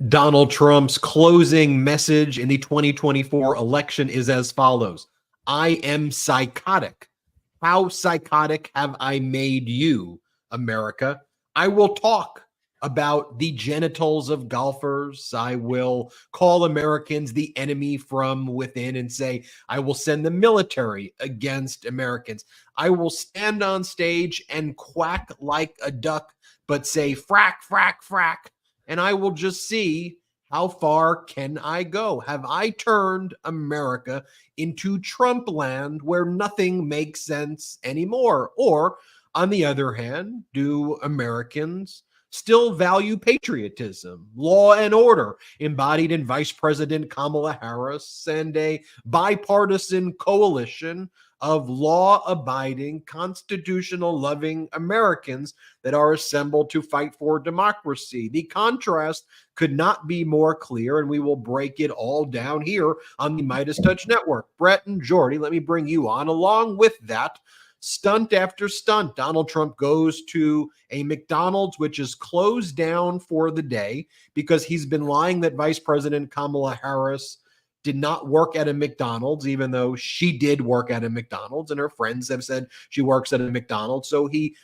Donald Trump's closing message in the 2024 election is as follows. I am psychotic. How psychotic have I made you, America? I will talk about the genitals of golfers. I will call Americans the enemy from within and say, I will send the military against Americans. I will stand on stage and quack like a duck, but say, frack, frack, frack. And I will just see how far can I go? Have I turned America into Trump land where nothing makes sense anymore? Or, on the other hand, do Americans still value patriotism, law and order, embodied in Vice President Kamala Harris, and a bipartisan coalition of law-abiding, constitutional-loving Americans that are assembled to fight for democracy? The contrast could not be more clear, and we will break it all down here on the MeidasTouch Network. Brett and Jordy, let me bring you on. Along with that, stunt after stunt, Donald Trump goes to a McDonald's, which is closed down for the day because he's been lying that Vice President Kamala Harris did not work at a McDonald's, even though she did work at a McDonald's, and her friends have said she works at a McDonald's. So he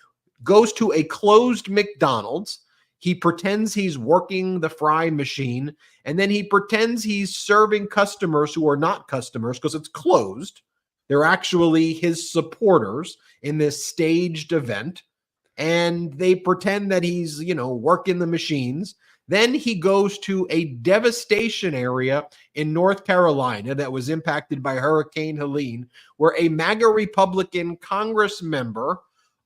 goes to a closed McDonald's. He pretends he's working the fry machine, and then he pretends he's serving customers who are not customers because it's closed. They're actually his supporters in this staged event, and they pretend that he's, working the machines. Then he goes to a devastation area in North Carolina that was impacted by Hurricane Helene, where a MAGA Republican Congress member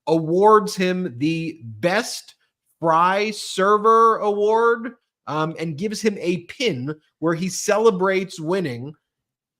awards him the Best Fry Server Award and gives him a pin where he celebrates winning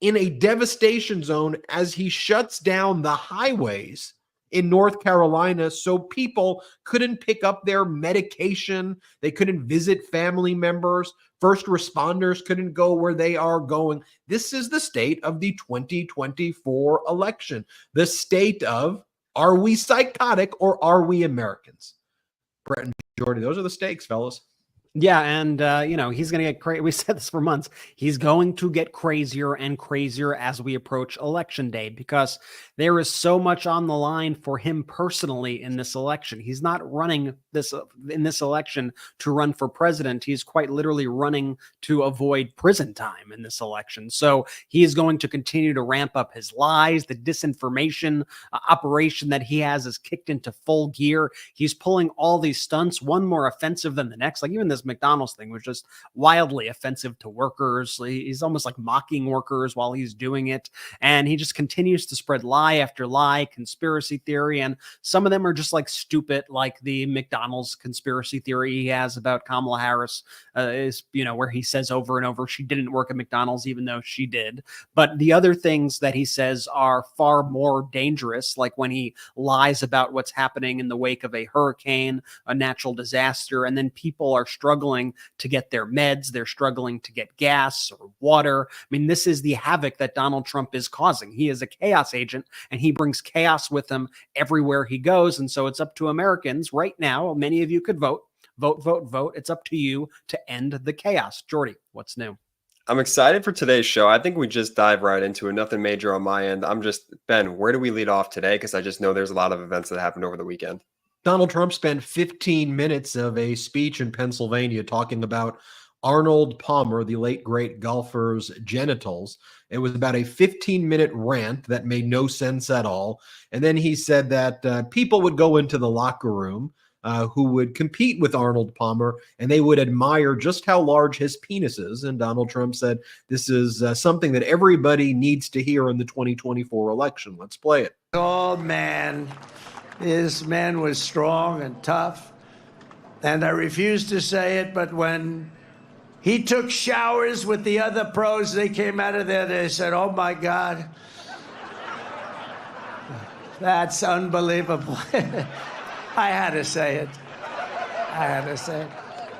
in a devastation zone as he shuts down the highways in North Carolina so people couldn't pick up their medication. They couldn't visit family members. First responders couldn't go where they are going. This is the state of the 2024 election. The state of, are we psychotic or are we Americans? Brett and Jordy, those are the stakes, fellas. Yeah, and, he's going to get crazy. We said this for months. He's going to get crazier and crazier as we approach Election Day because there is so much on the line for him personally in this election. He's not running in this election to run for president. He's quite literally running to avoid prison time in this election. So he is going to continue to ramp up his lies. The disinformation operation that he has is kicked into full gear. He's pulling all these stunts, one more offensive than the next. Like even this McDonald's thing was just wildly offensive to workers. He's almost like mocking workers while he's doing it. And he just continues to spread lie after lie, conspiracy theory. And some of them are just like stupid, like the McDonald's conspiracy theory he has about Kamala Harris where he says over and over, she didn't work at McDonald's, even though she did. But the other things that he says are far more dangerous, like when he lies about what's happening in the wake of a hurricane, a natural disaster, and then people are struggling to get their meds. They're struggling to get gas or water. I mean, this is the havoc that Donald Trump is causing. He is a chaos agent, and he brings chaos with him everywhere he goes. And so it's up to Americans right now. Many of you could vote. It's up to you to end the chaos. Jordy, what's new? I'm excited for today's show. I think we just dive right into it. Nothing major on my end. Ben, where do we lead off today? Because I just know there's a lot of events that happened over the weekend. Donald Trump spent 15 minutes of a speech in Pennsylvania talking about Arnold Palmer, the late great golfer's genitals. It was about a 15-minute rant that made no sense at all. And then he said that people would go into the locker room who would compete with Arnold Palmer, and they would admire just how large his penis is. And Donald Trump said, this is something that everybody needs to hear in the 2024 election. Let's play it. Old man. This man was strong and tough, and I refuse to say it, but when he took showers with the other pros, they came out of there, they said, oh my God, that's unbelievable. I had to say it.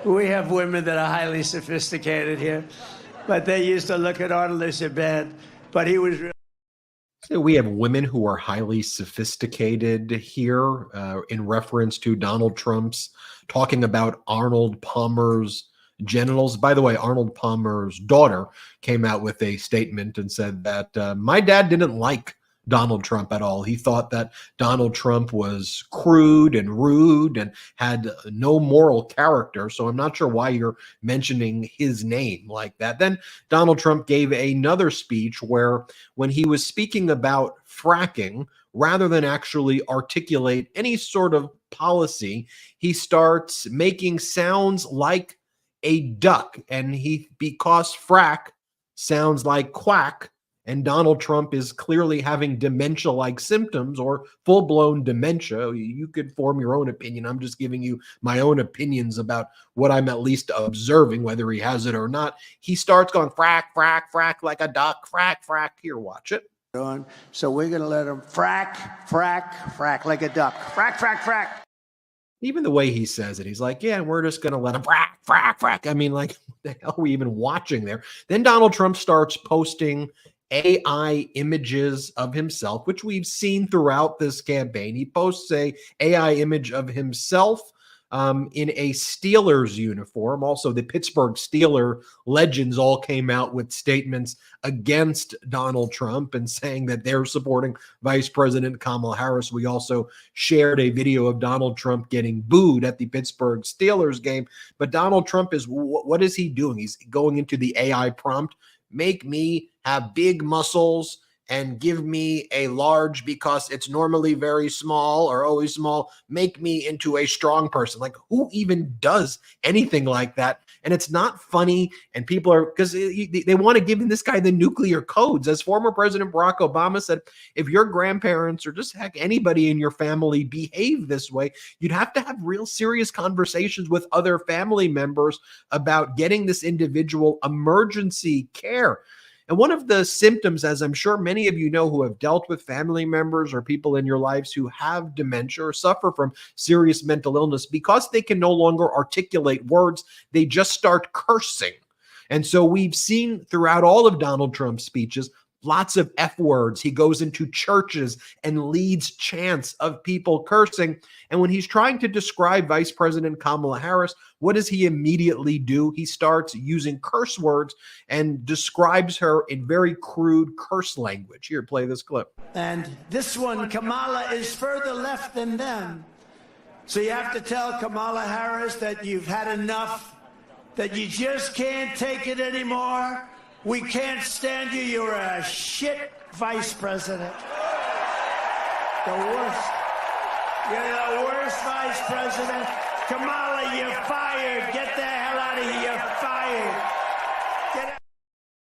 We have women that are highly sophisticated here, but they used to look at Arnold and say, bad, but he was really. So we have women who are highly sophisticated here in reference to Donald Trump's talking about Arnold Palmer's genitals. By the way, Arnold Palmer's daughter came out with a statement and said that my dad didn't like Donald Trump at all. He thought that Donald Trump was crude and rude and had no moral character. So I'm not sure why you're mentioning his name like that. Then Donald Trump gave another speech where, when he was speaking about fracking, rather than actually articulate any sort of policy, he starts making sounds like a duck. And because frack sounds like quack, and Donald Trump is clearly having dementia-like symptoms or full-blown dementia. You could form your own opinion. I'm just giving you my own opinions about what I'm at least observing, whether he has it or not. He starts going frack, frack, frack like a duck, frack, frack. Here, watch it. So we're going to let him frack, frack, frack like a duck. Frack, frack, frack. Even the way he says it, he's like, yeah, we're just going to let him frack, frack, frack. I mean, like, what the hell are we even watching there? Then Donald Trump starts posting AI images of himself, which we've seen throughout this campaign. He posts a AI image of himself in a Steelers uniform. Also, the Pittsburgh Steeler legends all came out with statements against Donald Trump and saying that they're supporting Vice President Kamala Harris. We also shared a video of Donald Trump getting booed at the Pittsburgh Steelers game. But Donald Trump is, what is he doing? He's going into the AI prompt. Make me have big muscles and give me a large because it's normally very small or always small. Make me into a strong person. Like, who even does anything like that? And it's not funny. And people are, because they want to give this guy the nuclear codes. As former President Barack Obama said, if your grandparents or just heck anybody in your family behave this way, you'd have to have real serious conversations with other family members about getting this individual emergency care. And one of the symptoms, as I'm sure many of you know who have dealt with family members or people in your lives who have dementia or suffer from serious mental illness, because they can no longer articulate words, they just start cursing. And so we've seen throughout all of Donald Trump's speeches lots of F words. He goes into churches and leads chants of people cursing. And when he's trying to describe Vice President Kamala Harris, what does he immediately do? He starts using curse words and describes her in very crude curse language. Here, play this clip. And this one, Kamala is further left than them. So you have to tell Kamala Harris that you've had enough, that you just can't take it anymore. We can't stand you. You're a shit vice president. The worst. You're the worst vice president. Kamala, you're fired. Get the hell out of here. You're fired. Get out.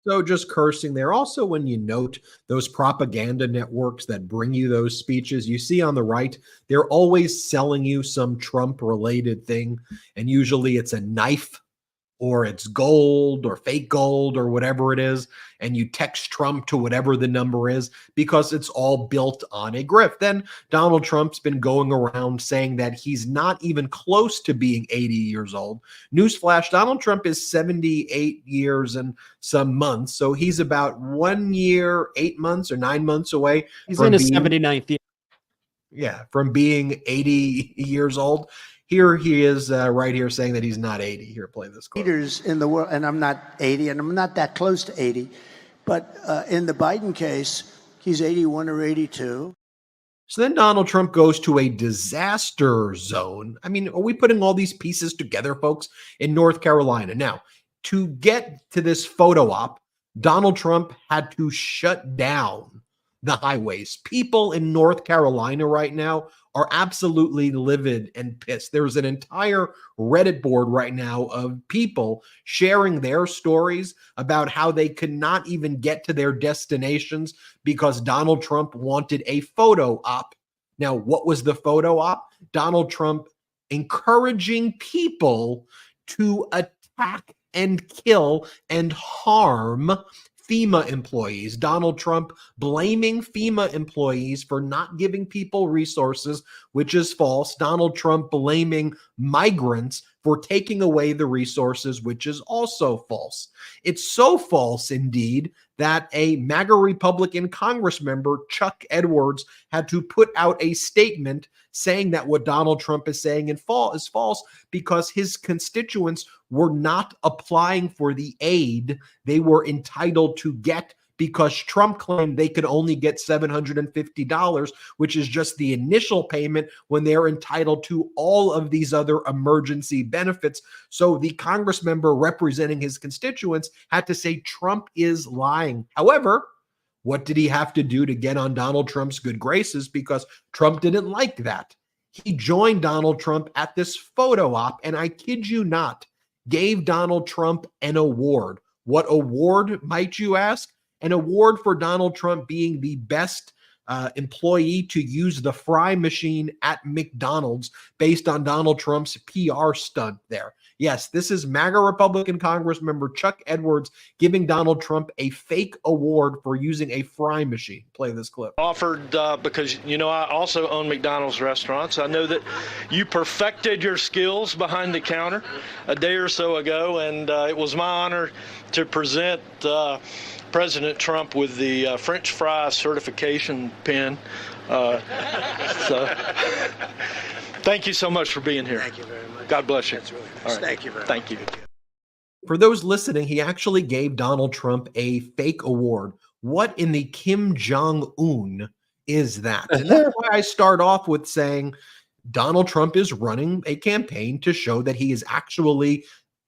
So just cursing there. Also, when you note those propaganda networks that bring you those speeches, you see on the right, they're always selling you some Trump-related thing. And usually it's a knife, or it's gold or fake gold or whatever it is, and you text Trump to whatever the number is because it's all built on a grift. Then Donald Trump's been going around saying that he's not even close to being 80 years old. Newsflash, Donald Trump is 78 years and some months, so he's about 1 year, 8 months or 9 months away. He's in his 79th year. Yeah, from being 80 years old. Here he is right here saying that he's not 80. Here, play this clip. Leaders in the world, and I'm not 80, and I'm not that close to 80, but in the Biden case, he's 81 or 82. So then Donald Trump goes to a disaster zone. I mean, are we putting all these pieces together, folks, in North Carolina? Now, to get to this photo op, Donald Trump had to shut down the highways. People in North Carolina right now are absolutely livid and pissed. There's an entire Reddit board right now of people sharing their stories about how they could not even get to their destinations because Donald Trump wanted a photo op. Now, what was the photo op? Donald Trump encouraging people to attack and kill and harm FEMA employees. Donald Trump blaming FEMA employees for not giving people resources, which is false. Donald Trump blaming migrants for taking away the resources, which is also false. It's so false, indeed, that a MAGA Republican Congress member, Chuck Edwards, had to put out a statement saying that what Donald Trump is saying is false because his constituents were not applying for the aid they were entitled to get because Trump claimed they could only get $750, which is just the initial payment when they're entitled to all of these other emergency benefits. So the Congress member representing his constituents had to say Trump is lying. However, what did he have to do to get on Donald Trump's good graces? Because Trump didn't like that. He joined Donald Trump at this photo op, and I kid you not, gave Donald Trump an award. What award, might you ask? An award for Donald Trump being the best employee to use the fry machine at McDonald's based on Donald Trump's PR stunt there. Yes, this is MAGA Republican Congressmember Chuck Edwards giving Donald Trump a fake award for using a fry machine. Play this clip. Offered because, you know, I also own McDonald's restaurants. I know that you perfected your skills behind the counter a day or so ago, and it was my honor to present President Trump with the French fry certification pin. So thank you so much for being here. Thank you very much. God bless you. That's really nice. All right. Thank you very much. Thank you. For those listening, he actually gave Donald Trump a fake award. What in the Kim Jong-un is that? And that's why I start off with saying Donald Trump is running a campaign to show that he is actually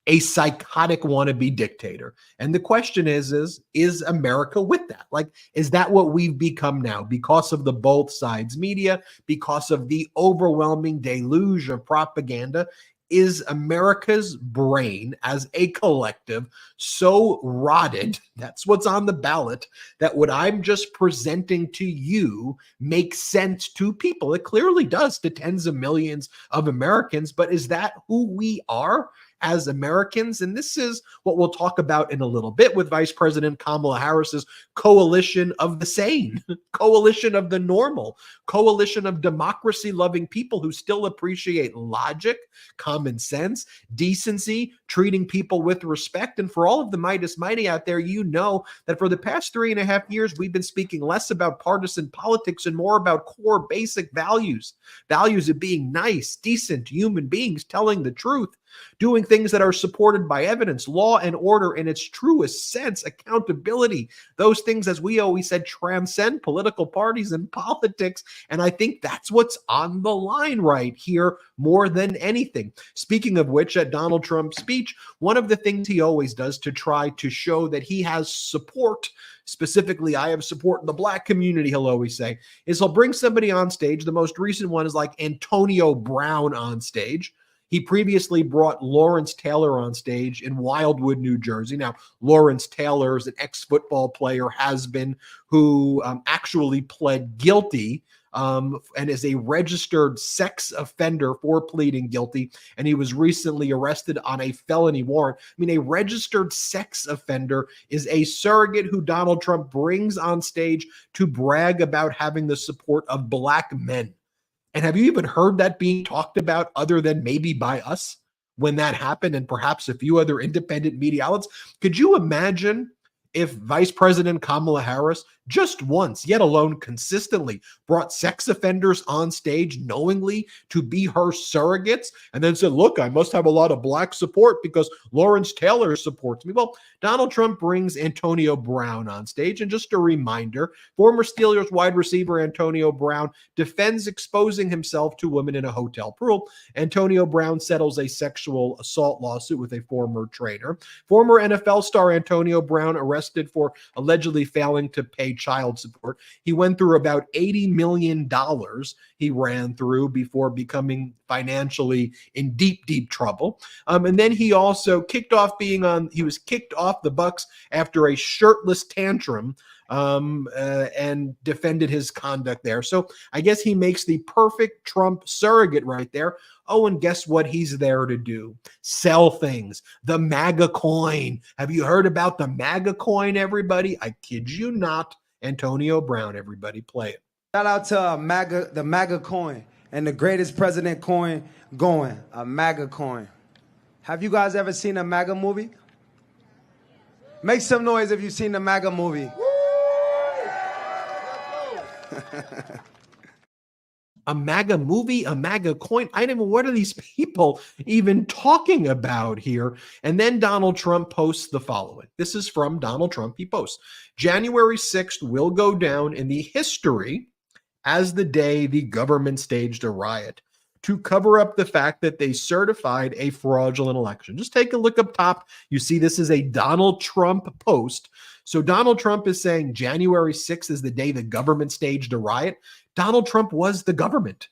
a psychotic wannabe dictator. And the question is America with that? Like, is that what we've become now because of the both sides media, because of the overwhelming deluge of propaganda? Is America's brain as a collective so rotted, that's what's on the ballot, that what I'm just presenting to you makes sense to people? It clearly does to tens of millions of Americans, but is that who we are as Americans? And this is what we'll talk about in a little bit with Vice President Kamala Harris's coalition of the sane, coalition of the normal, coalition of democracy-loving people who still appreciate logic, common sense, decency, treating people with respect. And for all of the Midas Mighty out there, you know that for the past 3.5 years, we've been speaking less about partisan politics and more about core basic values of being nice, decent human beings, telling the truth, doing things that are supported by evidence, law and order in its truest sense, accountability. Those things, as we always said, transcend political parties and politics. And I think that's what's on the line right here more than anything. Speaking of which, at Donald Trump's speech, one of the things he always does to try to show that he has support, specifically, I have support in the Black community, he'll always say, is he'll bring somebody on stage. The most recent one is like Antonio Brown on stage. He previously brought Lawrence Taylor on stage in Wildwood, New Jersey. Now, Lawrence Taylor is an ex-football player, has been, who actually pled guilty and is a registered sex offender for pleading guilty. And he was recently arrested on a felony warrant. I mean, a registered sex offender is a surrogate who Donald Trump brings on stage to brag about having the support of Black men. And have you even heard that being talked about other than maybe by us when that happened and perhaps a few other independent media outlets? Could you imagine if Vice President Kamala Harris just once, yet alone consistently, brought sex offenders on stage knowingly to be her surrogates and then said, look, I must have a lot of Black support because Lawrence Taylor supports me? Well, Donald Trump brings Antonio Brown on stage. And just a reminder, former Steelers wide receiver Antonio Brown defends exposing himself to women in a hotel pool. Antonio Brown settles a sexual assault lawsuit with a former trainer. Former NFL star Antonio Brown arrested for allegedly failing to pay child support. He went through about $80 million he ran through before becoming financially in deep, deep trouble. And then he also he was kicked off the Bucs after a shirtless tantrum and defended his conduct there. So I guess he makes the perfect Trump surrogate right there. Oh, and guess what he's there to do? Sell things. The MAGA coin. Have you heard about the MAGA coin, everybody? I kid you not. Antonio Brown, everybody, play it. Shout out to the MAGA coin and the greatest president coin going, a MAGA coin. Have you guys ever seen a MAGA movie? Make some noise if you've seen the MAGA movie. A MAGA movie, a MAGA coin. I don't know, what are these people even talking about here? And then Donald Trump posts the following. This is from Donald Trump. He posts, January 6th will go down in the history as the day the government staged a riot to cover up the fact that they certified a fraudulent election. Just take a look up top. You see this is a Donald Trump post. So Donald Trump is saying January 6th is the day the government staged a riot. Donald Trump was the government.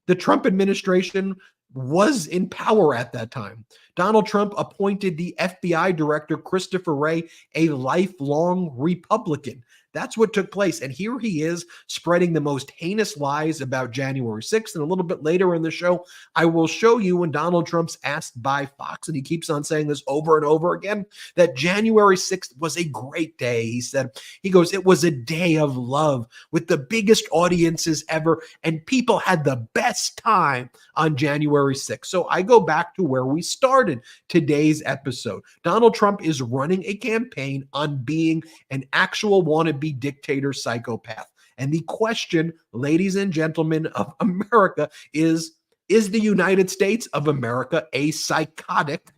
The Trump administration was in power at that time. Donald Trump appointed the FBI director, Christopher Wray, a lifelong Republican. That's what took place. And here he is spreading the most heinous lies about January 6th. And a little bit later in the show, I will show you when Donald Trump's asked by Fox, and he keeps on saying this over and over again, that January 6th was a great day. He said, he goes, it was a day of love with the biggest audiences ever. And people had the best time on January 6th. So I go back to where we started today's episode. Donald Trump is running a campaign on being an actual wannabe dictator psychopath. And the question, ladies and gentlemen of America, is the United States of America a psychotic,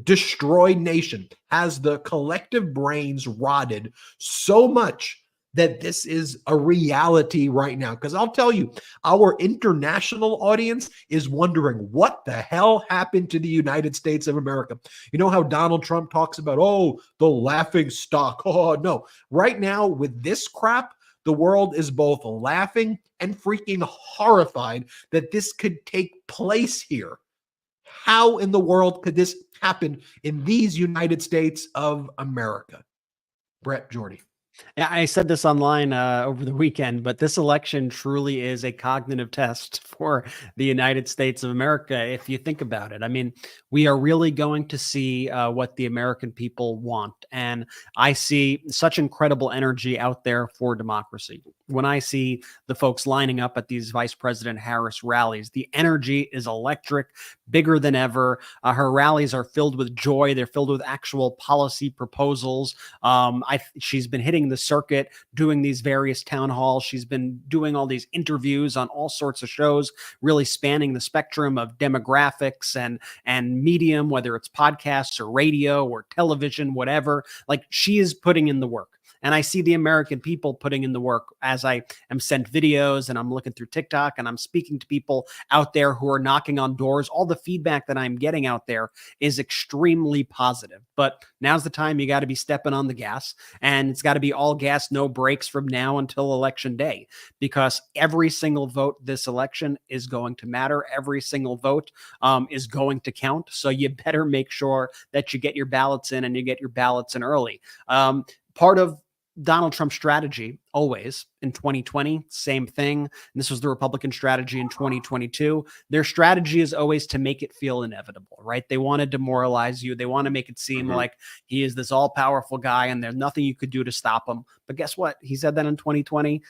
destroyed nation? Has the collective brains rotted so much that this is a reality right now? Because I'll tell you, our international audience is wondering what the hell happened to the United States of America. You know how Donald Trump talks about, oh, the laughing stock. Oh, no. Right now, with this crap, the world is both laughing and freaking horrified that this could take place here. How in the world could this happen in these United States of America? Brett, Jordy. Yeah, I said this online over the weekend, but this election truly is a cognitive test for the United States of America, if you think about it. I mean, we are really going to see what the American people want. And I see such incredible energy out there for democracy. When I see the folks lining up at these Vice President Harris rallies, the energy is electric, bigger than ever. Her rallies are filled with joy. They're filled with actual policy proposals. She's been hitting the circuit, doing these various town halls. She's been doing all these interviews on all sorts of shows, really spanning the spectrum of demographics and medium, whether it's podcasts or radio or television, whatever. Like, she is putting in the work. And I see the American people putting in the work as I am sent videos and I'm looking through TikTok and I'm speaking to people out there who are knocking on doors. All the feedback that I'm getting out there is extremely positive. But now's the time you got to be stepping on the gas, and it's got to be all gas, no brakes from now until election day, because every single vote this election is going to matter. Every single vote is going to count. So you better make sure that you get your ballots in, and you get your ballots in early. Part of Donald Trump's strategy always in 2020, same thing. And this was the Republican strategy in 2022. Their strategy is always to make it feel inevitable, right? They want to demoralize you. They want to make it seem like he is this all-powerful guy and there's nothing you could do to stop him. But guess what? He said that in 2020.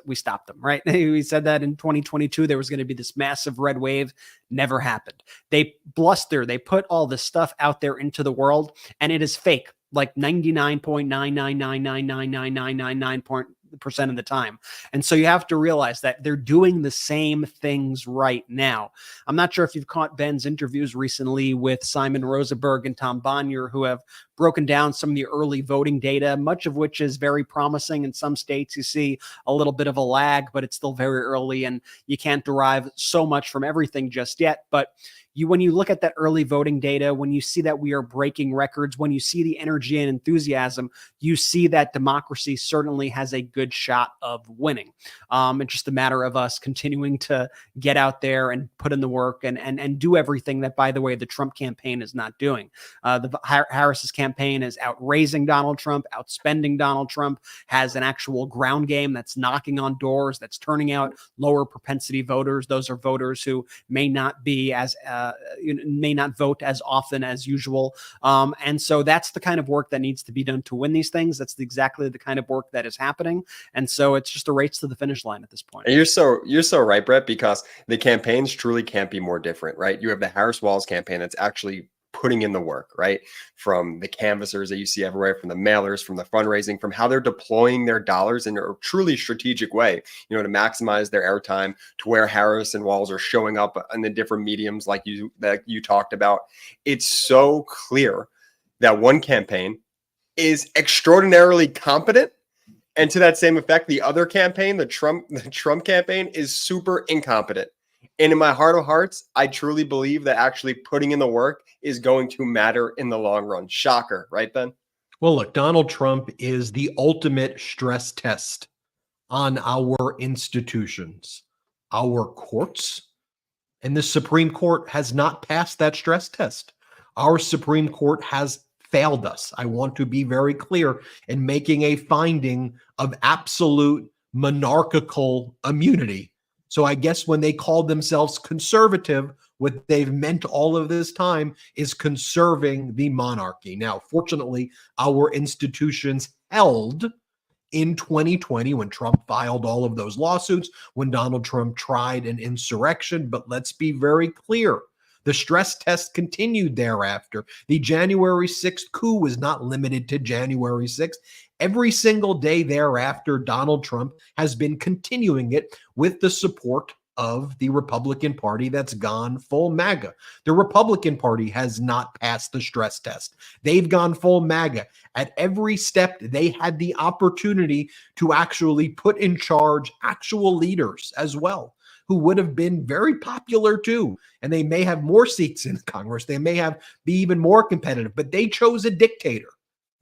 We stopped them, right? We said that in 2022, there was going to be this massive red wave. Never happened. They bluster. They put all this stuff out there into the world, and it is fake, like 99.999999999% of the time. And so you have to realize that they're doing the same things right now. I'm not sure if you've caught Ben's interviews recently with Simon Rosenberg and Tom Bonnier, who have broken down some of the early voting data, much of which is very promising. In some states, you see a little bit of a lag, but it's still very early and you can't derive so much from everything just yet. But when you look at that early voting data, when you see that we are breaking records, when you see the energy and enthusiasm, you see that democracy certainly has a good shot of winning. It's just a matter of us continuing to get out there and put in the work and do everything that, by the way, the Trump campaign is not doing. The Harris's campaign is outraising Donald Trump, outspending Donald Trump, has an actual ground game that's knocking on doors, that's turning out lower propensity voters. Those are voters who may not be as may not vote as often as usual. And so that's the kind of work that needs to be done to win these things. That's exactly the kind of work that is happening. And so it's just a race to the finish line at this point. And you're so right, Brett, because the campaigns truly can't be more different, right? You have the Harris Walz campaign that's actually putting in the work, right? From the canvassers that you see everywhere, from the mailers, from the fundraising, from how they're deploying their dollars in a truly strategic way, to maximize their airtime, to where Harris and Walz are showing up in the different mediums like you talked about. It's so clear that one campaign is extraordinarily competent, and to that same effect, the other campaign, the Trump campaign, is super incompetent. And in my heart of hearts, I truly believe that actually putting in the work is going to matter in the long run. Shocker, right, Ben? Well, look, Donald Trump is the ultimate stress test on our institutions, our courts, and the Supreme Court has not passed that stress test. Our Supreme Court has failed us. I want to be very clear in making a finding of absolute monarchical immunity. So I guess when they called themselves conservative, what they've meant all of this time is conserving the monarchy. Now, fortunately, our institutions held in 2020 when Trump filed all of those lawsuits, when Donald Trump tried an insurrection. But let's be very clear. The stress test continued thereafter. The January 6th coup was not limited to January 6th. Every single day thereafter, Donald Trump has been continuing it with the support of the Republican Party that's gone full MAGA. The Republican Party has not passed the stress test. They've gone full MAGA. At every step, they had the opportunity to actually put in charge actual leaders as well, who would have been very popular too. And they may have more seats in Congress. They may be even more competitive, but they chose a dictator.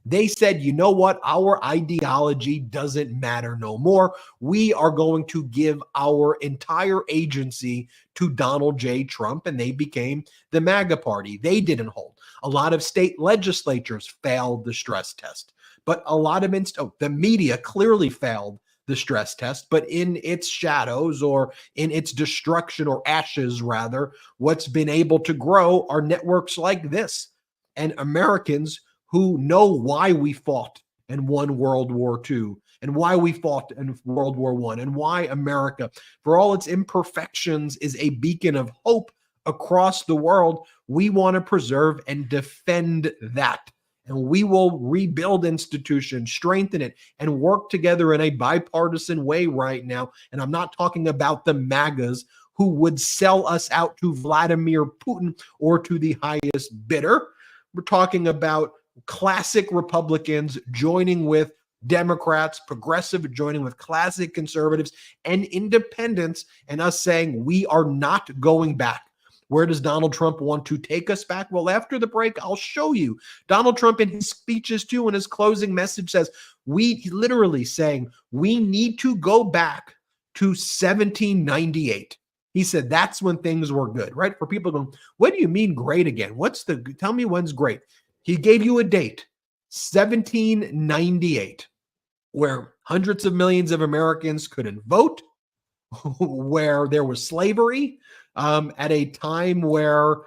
They said, you know what? Our ideology doesn't matter no more. We are going to give our entire agency to Donald J. Trump, and they became the MAGA party. They didn't hold. A lot of state legislatures failed the stress test, but a lot of the media clearly failed the stress test, but in its shadows or in its destruction or ashes, rather, what's been able to grow are networks like this and Americans who know why we fought and won World War II and why we fought in World War I and why America, for all its imperfections, is a beacon of hope across the world. We want to preserve and defend that. And we will rebuild institutions, strengthen it, and work together in a bipartisan way right now. And I'm not talking about the MAGAs who would sell us out to Vladimir Putin or to the highest bidder. We're talking about classic Republicans joining with Democrats, progressive joining with classic conservatives and independents, and us saying we are not going back. Where does Donald Trump want to take us back? Well, after the break, I'll show you. Donald Trump in his speeches too, in his closing message says, he literally saying, we need to go back to 1798. He said that's when things were good, right? For people going, what do you mean great again? Tell me when's great. He gave you a date, 1798, where hundreds of millions of Americans couldn't vote, where there was slavery, at a time where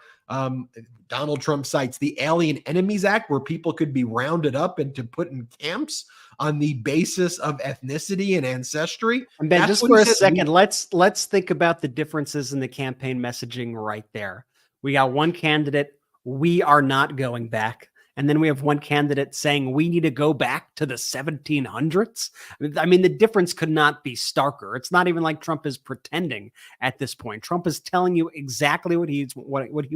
Donald Trump cites the Alien Enemies Act, where people could be rounded up and to put in camps on the basis of ethnicity and ancestry. And Ben, just for a second, let's think about the differences in the campaign messaging right there. We got one candidate, we are not going back. And then we have one candidate saying we need to go back to the 1700s. I mean, the difference could not be starker. It's not even like Trump is pretending at this point. Trump is telling you exactly what he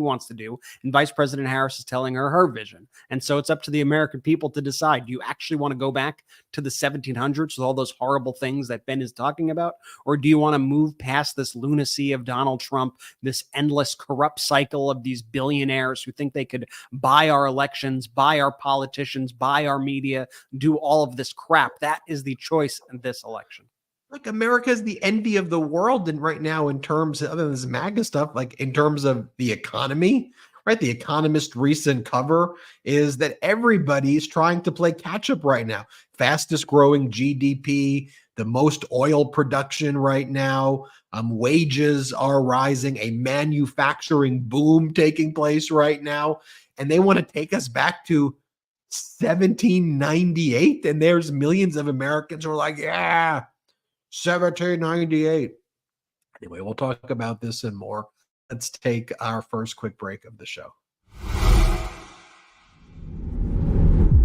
wants to do. And Vice President Harris is telling her vision. And so it's up to the American people to decide, do you actually want to go back to the 1700s with all those horrible things that Ben is talking about? Or do you want to move past this lunacy of Donald Trump, this endless corrupt cycle of these billionaires who think they could buy our elections, buy our politicians, buy our media, do all of this crap? That is the choice in this election. Look, America is the envy of the world, and right now, in terms of, other than this MAGA stuff, like in terms of the economy, right? The Economist recent cover is that everybody's trying to play catch up right now. Fastest growing GDP, the most oil production right now. Wages are rising, a manufacturing boom taking place right now. And they want to take us back to 1798. And there's millions of Americans who are like, yeah, 1798. Anyway, we'll talk about this and more. Let's take our first quick break of the show.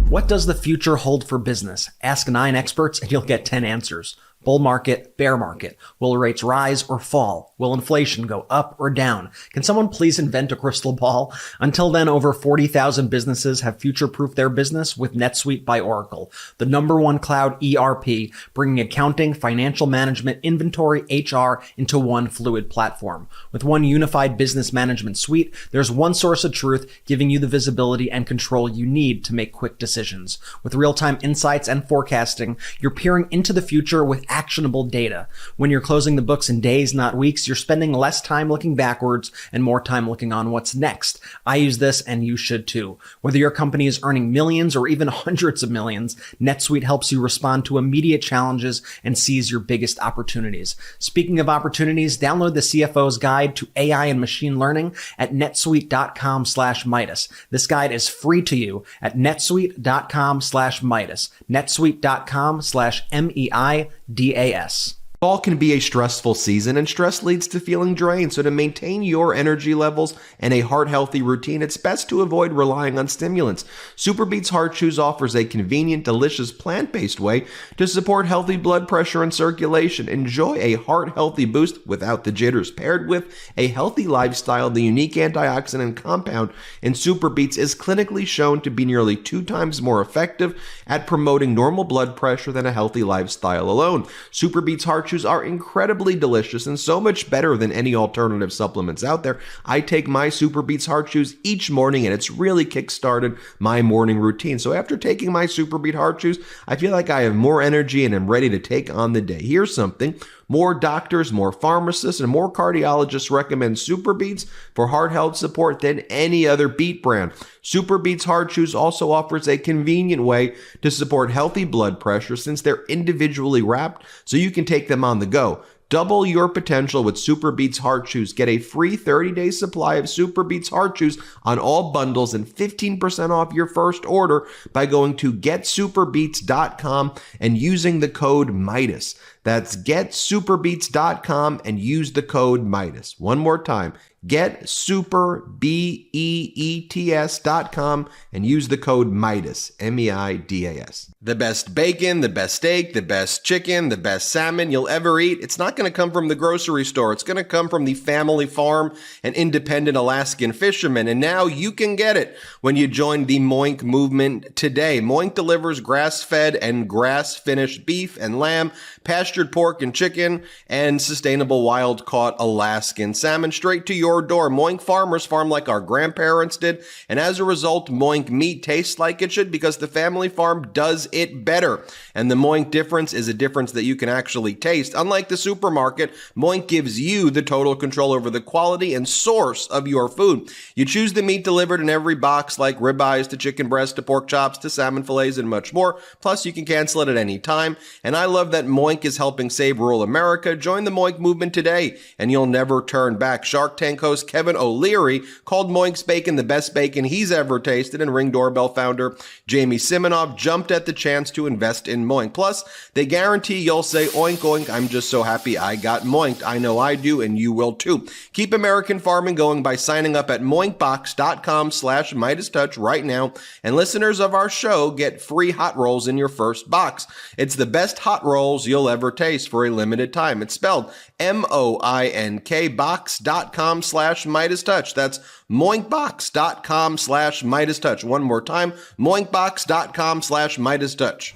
What does the future hold for business? Ask 9 experts and you'll get 10 answers. Bull market, bear market. Will rates rise or fall? Will inflation go up or down? Can someone please invent a crystal ball? Until then, over 40,000 businesses have future-proofed their business with NetSuite by Oracle, the #1 cloud ERP, bringing accounting, financial management, inventory, HR into one fluid platform. With one unified business management suite, there's one source of truth giving you the visibility and control you need to make quick decisions. With real-time insights and forecasting, you're peering into the future with actionable data. When you're closing the books in days, not weeks, you're spending less time looking backwards and more time looking on what's next. I use this and you should too. Whether your company is earning millions or even hundreds of millions, NetSuite helps you respond to immediate challenges and seize your biggest opportunities. Speaking of opportunities, download the CFO's Guide to AI and Machine Learning at netsuite.com/Meidas. This guide is free to you at netsuite.com/Meidas. netsuite.com/MEIDAS. Fall can be a stressful season, and stress leads to feeling drained. So to maintain your energy levels and a heart-healthy routine, it's best to avoid relying on stimulants. Superbeats Heart Chews offers a convenient, delicious, plant-based way to support healthy blood pressure and circulation. Enjoy a heart-healthy boost without the jitters. Paired with a healthy lifestyle, the unique antioxidant compound in Superbeats is clinically shown to be nearly 2 times more effective at promoting normal blood pressure than a healthy lifestyle alone. Superbeats Heart Chews are incredibly delicious and so much better than any alternative supplements out there. I take my Superbeats Heart Chews each morning and it's really kickstarted my morning routine. So after taking my Superbeat Heart Chews, I feel like I have more energy and am ready to take on the day. Here's something. More doctors, more pharmacists, and more cardiologists recommend Superbeats for heart health support than any other beet brand. Superbeats Heart Chews also offers a convenient way to support healthy blood pressure since they're individually wrapped so you can take them on the go. Double your potential with Superbeats Heart Chews. Get a free 30-day supply of Superbeats Heart Chews on all bundles and 15% off your first order by going to getsuperbeats.com and using the code Meidas. That's getsuperbeats.com and use the code Meidas. One more time, getsuperbeets.com and use the code Meidas, M-E-I-D-A-S. The best bacon, the best steak, the best chicken, the best salmon you'll ever eat. It's not going to come from the grocery store. It's going to come from the family farm and independent Alaskan fishermen. And now you can get it when you join the Moink movement today. Moink delivers grass-fed and grass-finished beef and lamb, pastured pork and chicken, and sustainable wild-caught Alaskan salmon straight to your door. Moink farmers farm like our grandparents did, and as a result, Moink meat tastes like it should because the family farm does it better. And the Moink difference is a difference that you can actually taste. Unlike the supermarket, Moink gives you the total control over the quality and source of your food. You choose the meat delivered in every box, like ribeyes to chicken breast to pork chops to salmon fillets and much more. Plus, you can cancel it at any time. And I love that Moink is helping save rural America. Join the Moink movement today, and you'll never turn back. Shark Tank host Kevin O'Leary called Moink's bacon the best bacon he's ever tasted, and Ring Doorbell founder Jamie Siminoff jumped at the chance to invest in Moink. Plus, they guarantee you'll say, oink, oink, I'm just so happy I got Moinked. I know I do, and you will too. Keep American farming going by signing up at moinkbox.com/MeidasTouch right now, and listeners of our show get free hot rolls in your first box. It's the best hot rolls you'll ever taste for a limited time. It's spelled MOINK box.com/MeidasTouch. That's moinkbox.com/MeidasTouch. One more time, moinkbox.com/MeidasTouch.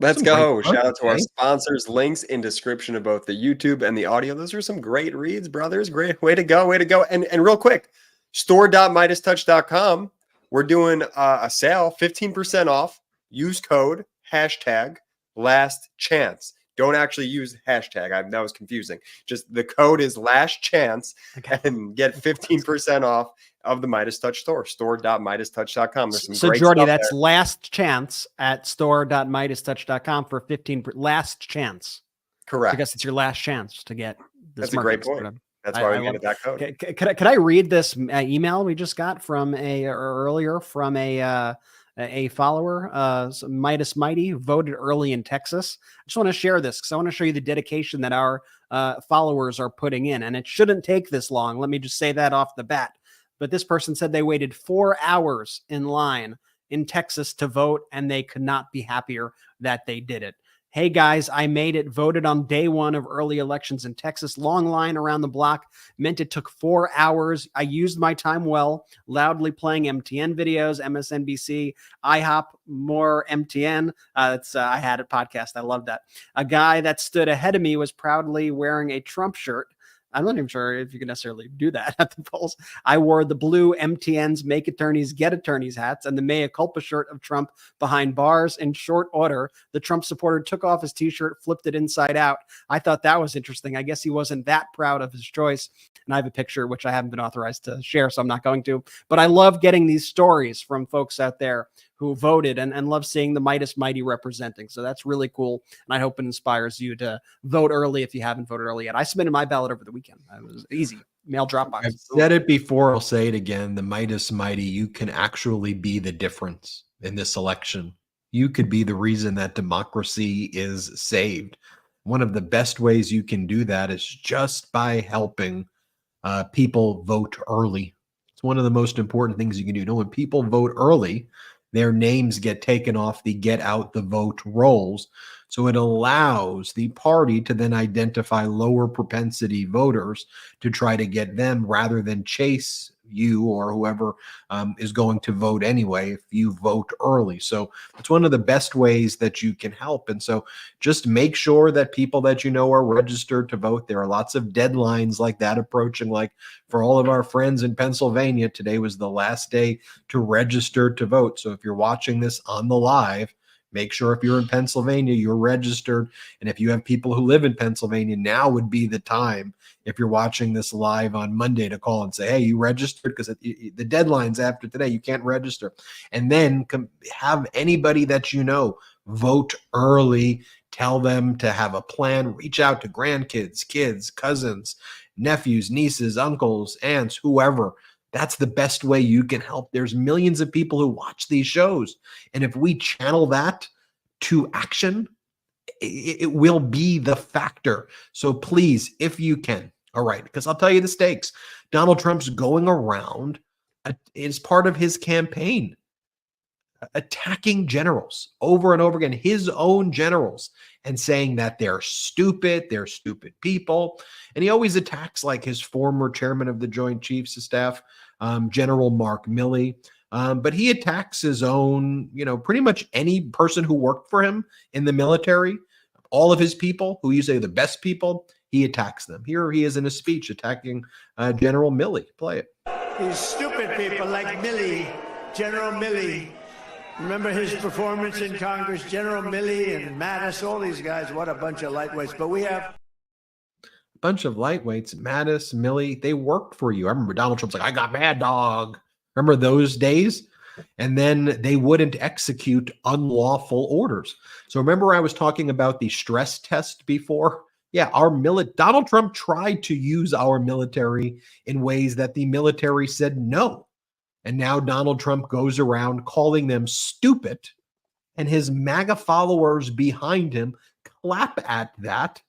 Let's go. Shout out to our sponsors. Links in description of both the YouTube and the audio. Those are some great reads, brothers. Great. Way to go. Way to go. And real quick, store.MeidasTouch.com. We're doing a sale, 15% off. Use code #LastChance. Don't actually use hashtag. That was confusing. Just the code is last chance and get 15% off of the MeidasTouch store, store.MeidasTouch.com. There's some great Jordy, stuff that's there. last chance at store.MeidasTouch.com for 15% last chance. Correct. I guess it's your last chance to get this. That's a great point. That's why we wanted that code. Could I read this email we just got from earlier from a follower, Midas Mighty, voted early in Texas. I just want to share this because I want to show you the dedication that our followers are putting in, and it shouldn't take this long. Let me just say that off the bat. but this person said they waited 4 hours in line in Texas to vote, and they could not be happier that they did it. Hey guys, I made it. Voted on day one of early elections in Texas. Long line around the block meant it took 4 hours. I used my time well, loudly playing MTN videos, MSNBC, IHOP, more MTN. I Had It podcast. I love that. A guy that stood ahead of me was proudly wearing a Trump shirt. I'm not even sure if you can necessarily do that at the polls. I wore the blue MTN's Make Attorneys Get Attorneys hats and the Mea Culpa shirt of Trump behind bars in short order. The Trump supporter took off his t-shirt, flipped it inside out. I thought that was interesting. I guess he wasn't that proud of his choice. And I have a picture, which I haven't been authorized to share, so I'm not going to. But I love getting these stories from folks out there who voted and love seeing the Meidas Mighty representing. So that's really cool. And I hope it inspires you to vote early if you haven't voted early yet. I submitted my ballot over the weekend. It was easy. Mail drop box. I've said it before. I'll say it again. The Meidas Mighty, you can actually be the difference in this election. You could be the reason that democracy is saved. One of the best ways you can do that is just by helping people vote early. It's one of the most important things you can do. You know, when people vote early, their names get taken off the get out the vote rolls. So it allows the party to then identify lower propensity voters to try to get them rather than chase you or whoever is going to vote anyway if you vote early. So it's one of the best ways that you can help. And so just make sure that people that you know are registered to vote. There are lots of deadlines like that approaching. Like for all of our friends in Pennsylvania, today was the last day to register to vote. So if you're watching this on the live, make sure if you're in Pennsylvania, you're registered. And if you have people who live in Pennsylvania, now would be the time, if you're watching this live on Monday, to call and say, hey, you registered? Because the deadline's after today. You can't register. And then have anybody that you know vote early. Tell them to have a plan. Reach out to grandkids, kids, cousins, nephews, nieces, uncles, aunts, whoever. That's the best way you can help. There's millions of people who watch these shows. And if we channel that to action, it will be the factor. So please, if you can, all right, because I'll tell you the stakes. Donald Trump's going around as part of his campaign, attacking generals over and over again, his own generals, and saying that they're stupid people. And he always attacks like his former chairman of the Joint Chiefs of Staff, General Mark Milley. But he attacks his own, pretty much any person who worked for him in the military, all of his people who you say the best people, he attacks them. Here he is in a speech attacking General Milley. Play it. These stupid people like Milley, General Milley. Remember his performance in Congress, General Milley and Mattis, all these guys, what a bunch of lightweights. But we have a bunch of lightweights, Mattis, Milley, they worked for you. I remember Donald Trump's like, I got Mad Dog. Remember those days? And then they wouldn't execute unlawful orders. So remember I was talking about the stress test before? Yeah, Donald Trump tried to use our military in ways that the military said no. And now Donald Trump goes around calling them stupid, and his MAGA followers behind him clap at that.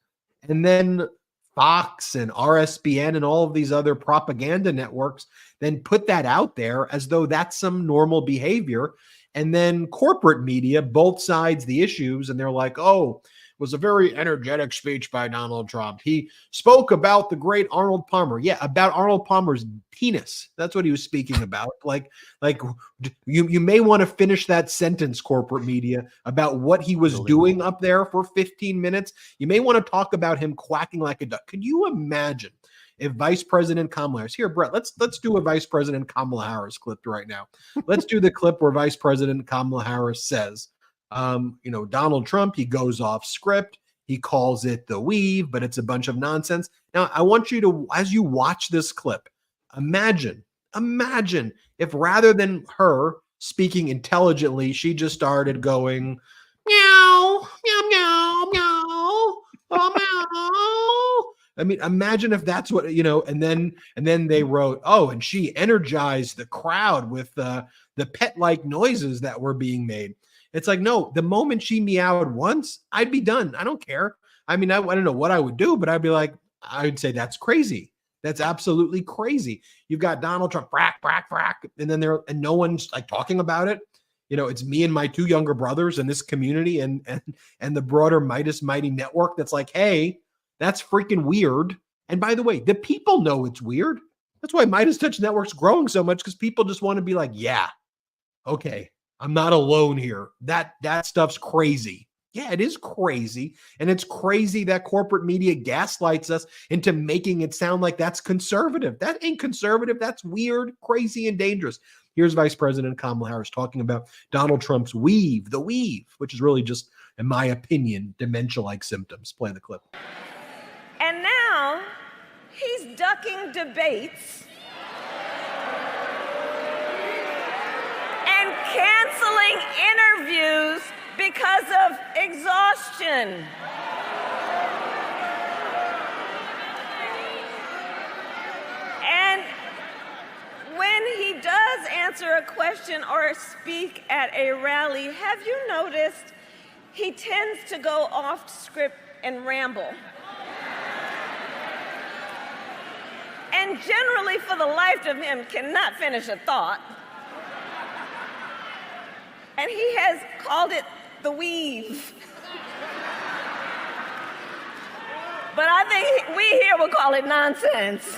And then Fox and RSBN and all of these other propaganda networks then put that out there as though that's some normal behavior. And then corporate media, both sides, the issues, and they're like, oh, it was a very energetic speech by Donald Trump. He spoke about the great Arnold Palmer. Yeah, about Arnold Palmer's penis. That's what he was speaking about. Like you may want to finish that sentence, corporate media, about what he was doing up there for 15 minutes. You may want to talk about him quacking like a duck. Could you imagine if Vice President Kamala Harris, here, Brett, let's do a Vice President Kamala Harris clip right now. Let's do the clip where Vice President Kamala Harris says, Donald Trump, he goes off script. He calls it the weave, but it's a bunch of nonsense. Now, I want you to, as you watch this clip, imagine if rather than her speaking intelligently, she just started going, meow, meow, meow, meow, oh, meow. I mean, imagine if that's what, and then they wrote, oh, and she energized the crowd with the pet-like noises that were being made. It's like, no, the moment she meowed once, I'd be done. I don't care. I mean, I don't know what I would do, but I'd be like, I would say that's crazy. That's absolutely crazy. You've got Donald Trump, frack, frack, frack, and then no one's like talking about it. It's me and my two younger brothers in this community and the broader Meidas Mighty network that's like, hey, that's freaking weird. And by the way, the people know it's weird. That's why MeidasTouch Network's growing so much, because people just want to be like, yeah, okay, I'm not alone here. That stuff's crazy. Yeah, it is crazy. And it's crazy that corporate media gaslights us into making it sound like that's conservative. That ain't conservative. That's weird, crazy, and dangerous. Here's Vice President Kamala Harris talking about Donald Trump's weave, which is really just, in my opinion, dementia-like symptoms. Play the clip. And now he's ducking debates and canceling interviews because of exhaustion. And when he does answer a question or speak at a rally, have you noticed he tends to go off script and ramble? And generally, for the life of him, cannot finish a thought. And he has called it the weave. But I think we here will call it nonsense.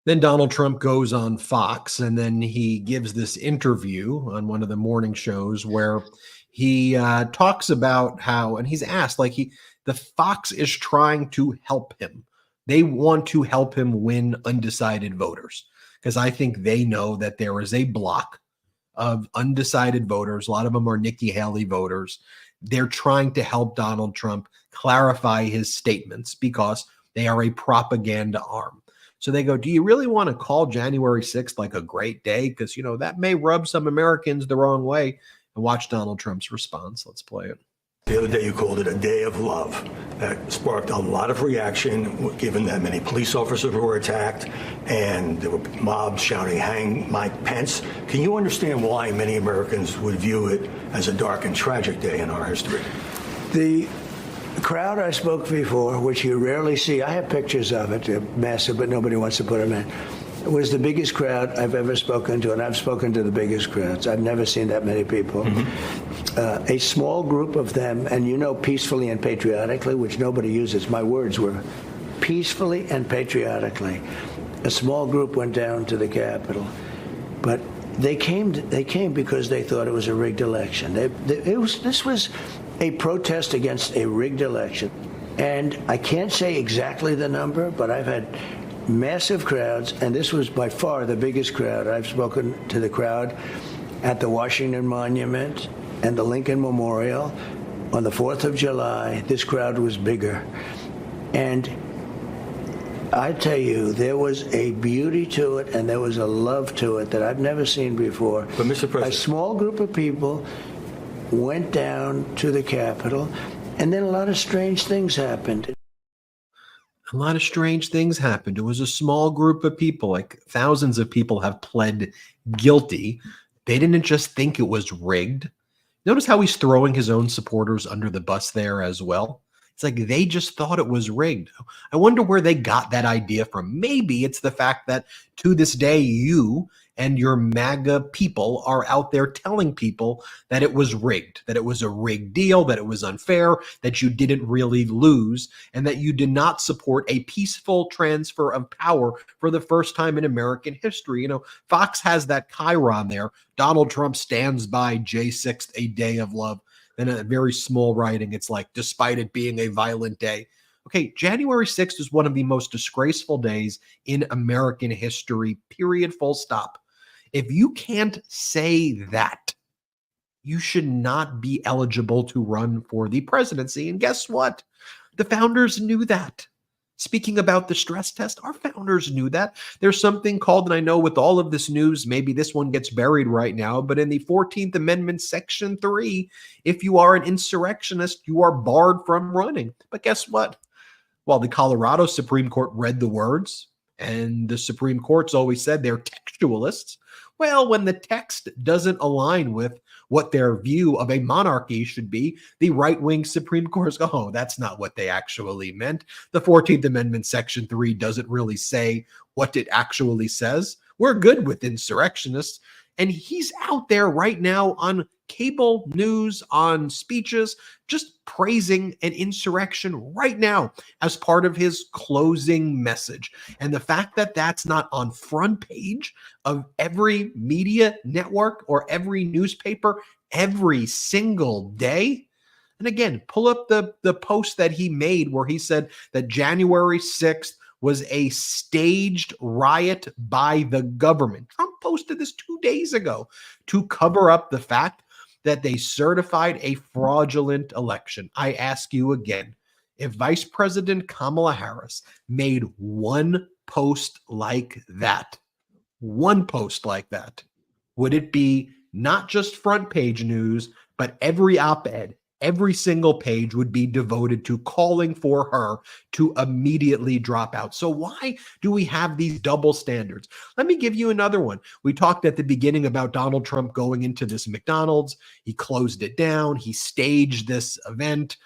Then Donald Trump goes on Fox, and then he gives this interview on one of the morning shows where he talks about how, and he's asked, the Fox is trying to help him. They want to help him win undecided voters, because I think they know that there is a block of undecided voters. A lot of them are Nikki Haley voters. They're trying to help Donald Trump clarify his statements because they are a propaganda arm. So they go, do you really want to call January 6th like a great day? Because, that may rub some Americans the wrong way. And watch Donald Trump's response. Let's play it. The other day you called it a day of love. That sparked a lot of reaction, given that many police officers were attacked and there were mobs shouting, hang Mike Pence. Can you understand why many Americans would view it as a dark and tragic day in our history? The crowd I spoke before, which you rarely see, I have pictures of it, they're massive, but nobody wants to put them in. It was the biggest crowd I've ever spoken to, and I've spoken to the biggest crowds. I've never seen that many people. A small group of them, and peacefully and patriotically, which nobody uses. My words were peacefully and patriotically. A small group went down to the Capitol, but they came because they thought it was a rigged election. This was a protest against a rigged election, and I can't say exactly the number, but I've had massive crowds, and this was by far the biggest crowd. I've spoken to the crowd at the Washington Monument and the Lincoln Memorial on the 4th of July. This crowd was bigger. And I tell you, there was a beauty to it and there was a love to it that I've never seen before. But Mr. President, a small group of people went down to the Capitol, and then a lot of strange things happened. A lot of strange things happened. It was a small group of people, like thousands of people have pled guilty. They didn't just think it was rigged. Notice how he's throwing his own supporters under the bus there as well. It's like they just thought it was rigged. I wonder where they got that idea from. Maybe it's the fact that to this day, you and your MAGA people are out there telling people that it was rigged, that it was a rigged deal, that it was unfair, that you didn't really lose, and that you did not support a peaceful transfer of power for the first time in American history. Fox has that chyron there. Donald Trump stands by J6th, a day of love. Then a very small writing, it's like, despite it being a violent day. Okay, January 6th is one of the most disgraceful days in American history, period, full stop. If you can't say that, you should not be eligible to run for the presidency. And guess what? The founders knew that. Speaking about the stress test, our founders knew that. There's something called, and I know with all of this news, maybe this one gets buried right now, but in the 14th Amendment, Section 3, if you are an insurrectionist, you are barred from running. But guess what? Well, the Colorado Supreme Court read the words, and the Supreme Court's always said they're textualists. Well, when the text doesn't align with what their view of a monarchy should be, the right-wing Supreme Court goes, oh, that's not what they actually meant. The 14th Amendment, Section 3 doesn't really say what it actually says. We're good with insurrectionists. And he's out there right now on cable news, on speeches, just praising an insurrection right now as part of his closing message. And the fact that that's not on front page of every media network or every newspaper every single day. And again, pull up the post that he made where he said that January 6th was a staged riot by the government. Trump posted this 2 days ago to cover up the fact that they certified a fraudulent election. I ask you again, if Vice President Kamala Harris made one post like that, would it be not just front page news, but every op-ed, every single page would be devoted to calling for her to immediately drop out? So why do we have these double standards? Let me give you another one. We talked at the beginning about Donald Trump going into this McDonald's. He closed it down. He staged this event.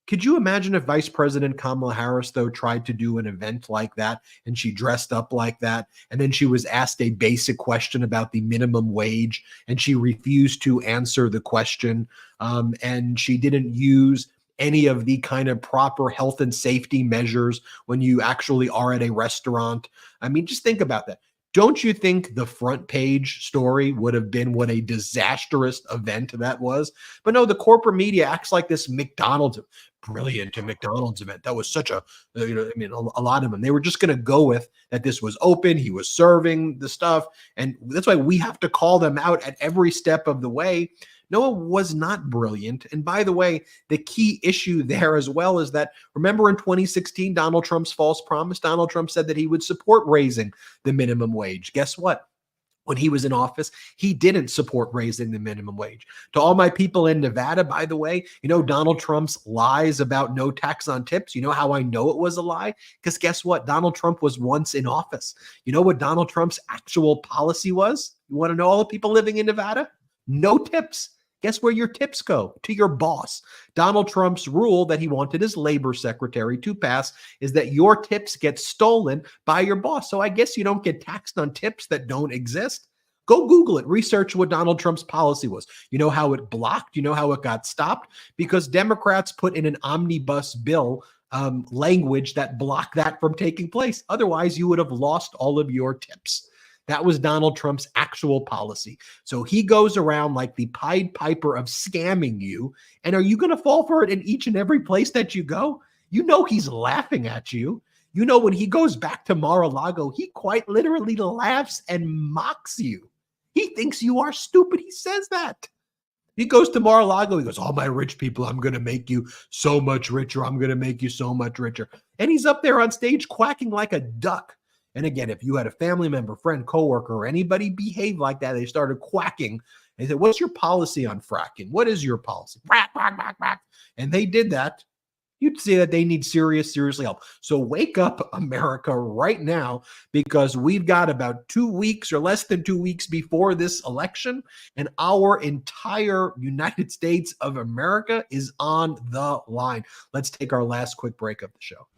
Could you imagine if Vice President Kamala Harris, though, tried to do an event like that and she dressed up like that, and then she was asked a basic question about the minimum wage and she refused to answer the question, and she didn't use any of the kind of proper health and safety measures when you actually are at a restaurant? I mean, just think about that. Don't you think the front page story would have been what a disastrous event that was? But no, the corporate media acts like this McDonald's, brilliant McDonald's event. That was such a, a lot of them. They were just going to go with that this was open. He was serving the stuff. And that's why we have to call them out at every step of the way. No, it was not brilliant. And by the way, the key issue there as well is that, remember in 2016, Donald Trump's false promise, Donald Trump said that he would support raising the minimum wage. Guess what? When he was in office, he didn't support raising the minimum wage. To all my people in Nevada, by the way, Donald Trump's lies about no tax on tips. You know how I know it was a lie? Because guess what? Donald Trump was once in office. You know what Donald Trump's actual policy was? You want to know, all the people living in Nevada? No tips. Guess where your tips go? To your boss. Donald Trump's rule that he wanted his labor secretary to pass is that your tips get stolen by your boss. So I guess you don't get taxed on tips that don't exist. Go Google it. Research what Donald Trump's policy was. You know how it blocked? You know how it got stopped? Because Democrats put in an omnibus bill language that blocked that from taking place. Otherwise, you would have lost all of your tips. That was Donald Trump's actual policy. So he goes around like the Pied Piper of scamming you. And are you going to fall for it in each and every place that you go? You know he's laughing at you. You know when he goes back to Mar-a-Lago, he quite literally laughs and mocks you. He thinks you are stupid. He says that. He goes to Mar-a-Lago. He goes, all my rich people, I'm going to make you so much richer. I'm going to make you so much richer. And he's up there on stage quacking like a duck. And again, if you had a family member, friend, coworker, or anybody behave like that, they started quacking. They said, what's your policy on fracking? What is your policy? Quack, quack, quack, quack. And they did that. You'd see that they need serious help. So wake up, America, right now, because we've got about 2 weeks or less than 2 weeks before this election, and our entire United States of America is on the line. Let's take our last quick break of the show.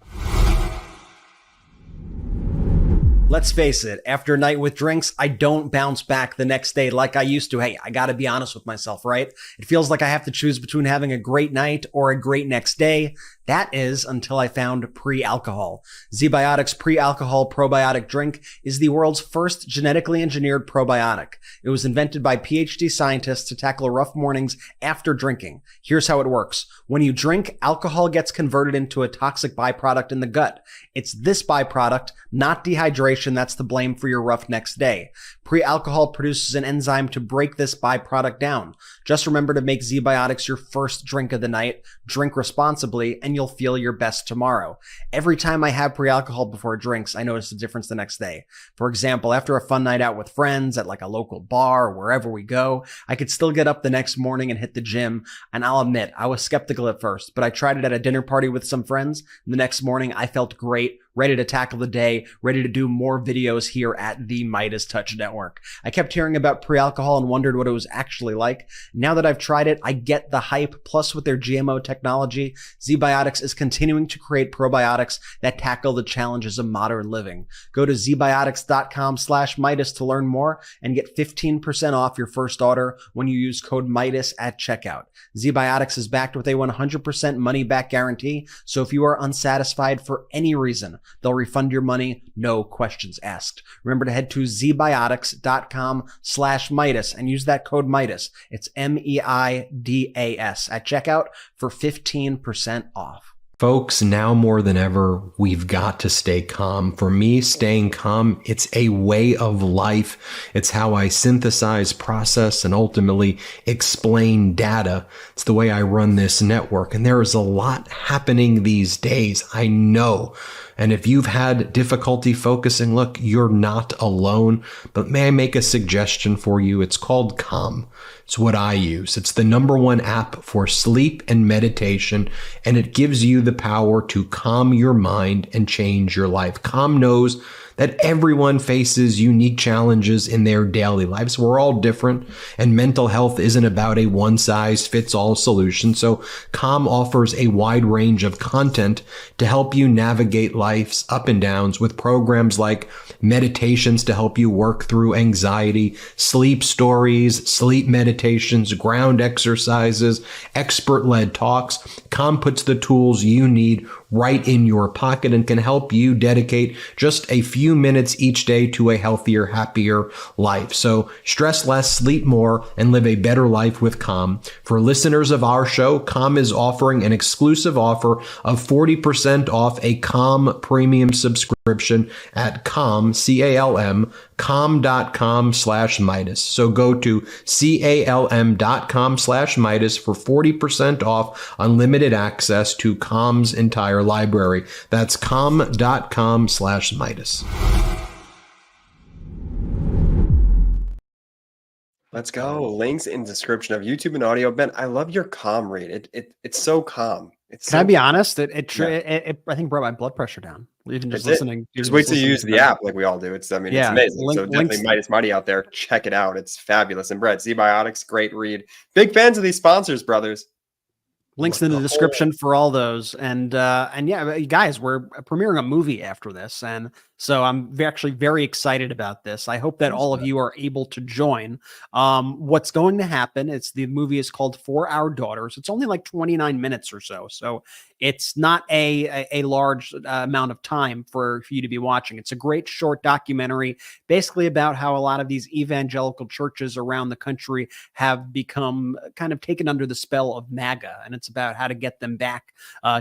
Let's face it, after a night with drinks, I don't bounce back the next day like I used to. Hey, I got to be honest with myself, right? It feels like I have to choose between having a great night or a great next day. That is until I found pre-alcohol. ZBiotics pre-alcohol probiotic drink is the world's first genetically engineered probiotic. It was invented by PhD scientists to tackle rough mornings after drinking. Here's how it works. When you drink, alcohol gets converted into a toxic byproduct in the gut. It's this byproduct, not dehydration, that's the blame for your rough next day. Pre-alcohol produces an enzyme to break this byproduct down. Just remember to make ZBiotics your first drink of the night. Drink responsibly, and you'll feel your best tomorrow. Every time I have pre-alcohol before drinks, I notice a difference the next day. For example, after a fun night out with friends at like a local bar or wherever we go, I could still get up the next morning and hit the gym. And I'll admit, I was skeptical at first, but I tried it at a dinner party with some friends. The next morning, I felt great, ready to tackle the day, ready to do more videos here at the MeidasTouch Network. I kept hearing about pre-alcohol and wondered what it was actually like. Now that I've tried it, I get the hype. Plus, with their GMO technology, ZBiotics is continuing to create probiotics that tackle the challenges of modern living. Go to zbiotics.com/Meidas to learn more and get 15% off your first order when you use code Meidas at checkout. ZBiotics is backed with a 100% money-back guarantee, so if you are unsatisfied for any reason, they'll refund your money, no questions asked. Remember to head to zbiotics.com/Meidas and use that code Meidas. It's MEIDAS at checkout for 15% off. Folks, now more than ever, we've got to stay calm. For me, staying calm, it's a way of life. It's how I synthesize, process, and ultimately explain data. It's the way I run this network. And there is a lot happening these days, I know. And if you've had difficulty focusing, look, you're not alone. But may I make a suggestion for you? It's called Calm. It's what I use. It's the #1 app for sleep and meditation, and it gives you the power to calm your mind and change your life. Calm knows that everyone faces unique challenges in their daily lives. We're all different, and mental health isn't about a one-size-fits-all solution. So Calm offers a wide range of content to help you navigate life's up and downs with programs like meditations to help you work through anxiety, sleep stories, sleep meditations, ground exercises, expert-led talks. Calm puts the tools you need right in your pocket and can help you dedicate just a few minutes each day to a healthier, happier life. So stress less, sleep more, and live a better life with Calm. For listeners of our show, Calm is offering an exclusive offer of 40% off a Calm premium subscription at Calm, C-A-L-M, calm.com/Meidas. So go to calm.com/Meidas for 40% off unlimited access to Calm's entire library. That's calm.com/Meidas. Let's go. Links in description of YouTube and audio. Ben, I love your calm read. It's so calm. Can I be honest? It I think brought my blood pressure down. Even just listening. Just wait till you use the app like we all do. It's amazing. So definitely Meidas Mighty out there. Check it out. It's fabulous. And Brett, ZBiotics, great read. Big fans of these sponsors, brothers. Links in the description for all those. And yeah, guys, we're premiering a movie after this. And so I'm actually very excited about this. I hope that all of you are able to join. What's going to happen, the movie is called For Our Daughters. It's only like 29 minutes or so. So it's not a large amount of time for you to be watching. It's a great short documentary, basically about how a lot of these evangelical churches around the country have become kind of taken under the spell of MAGA. And it's about how to get them back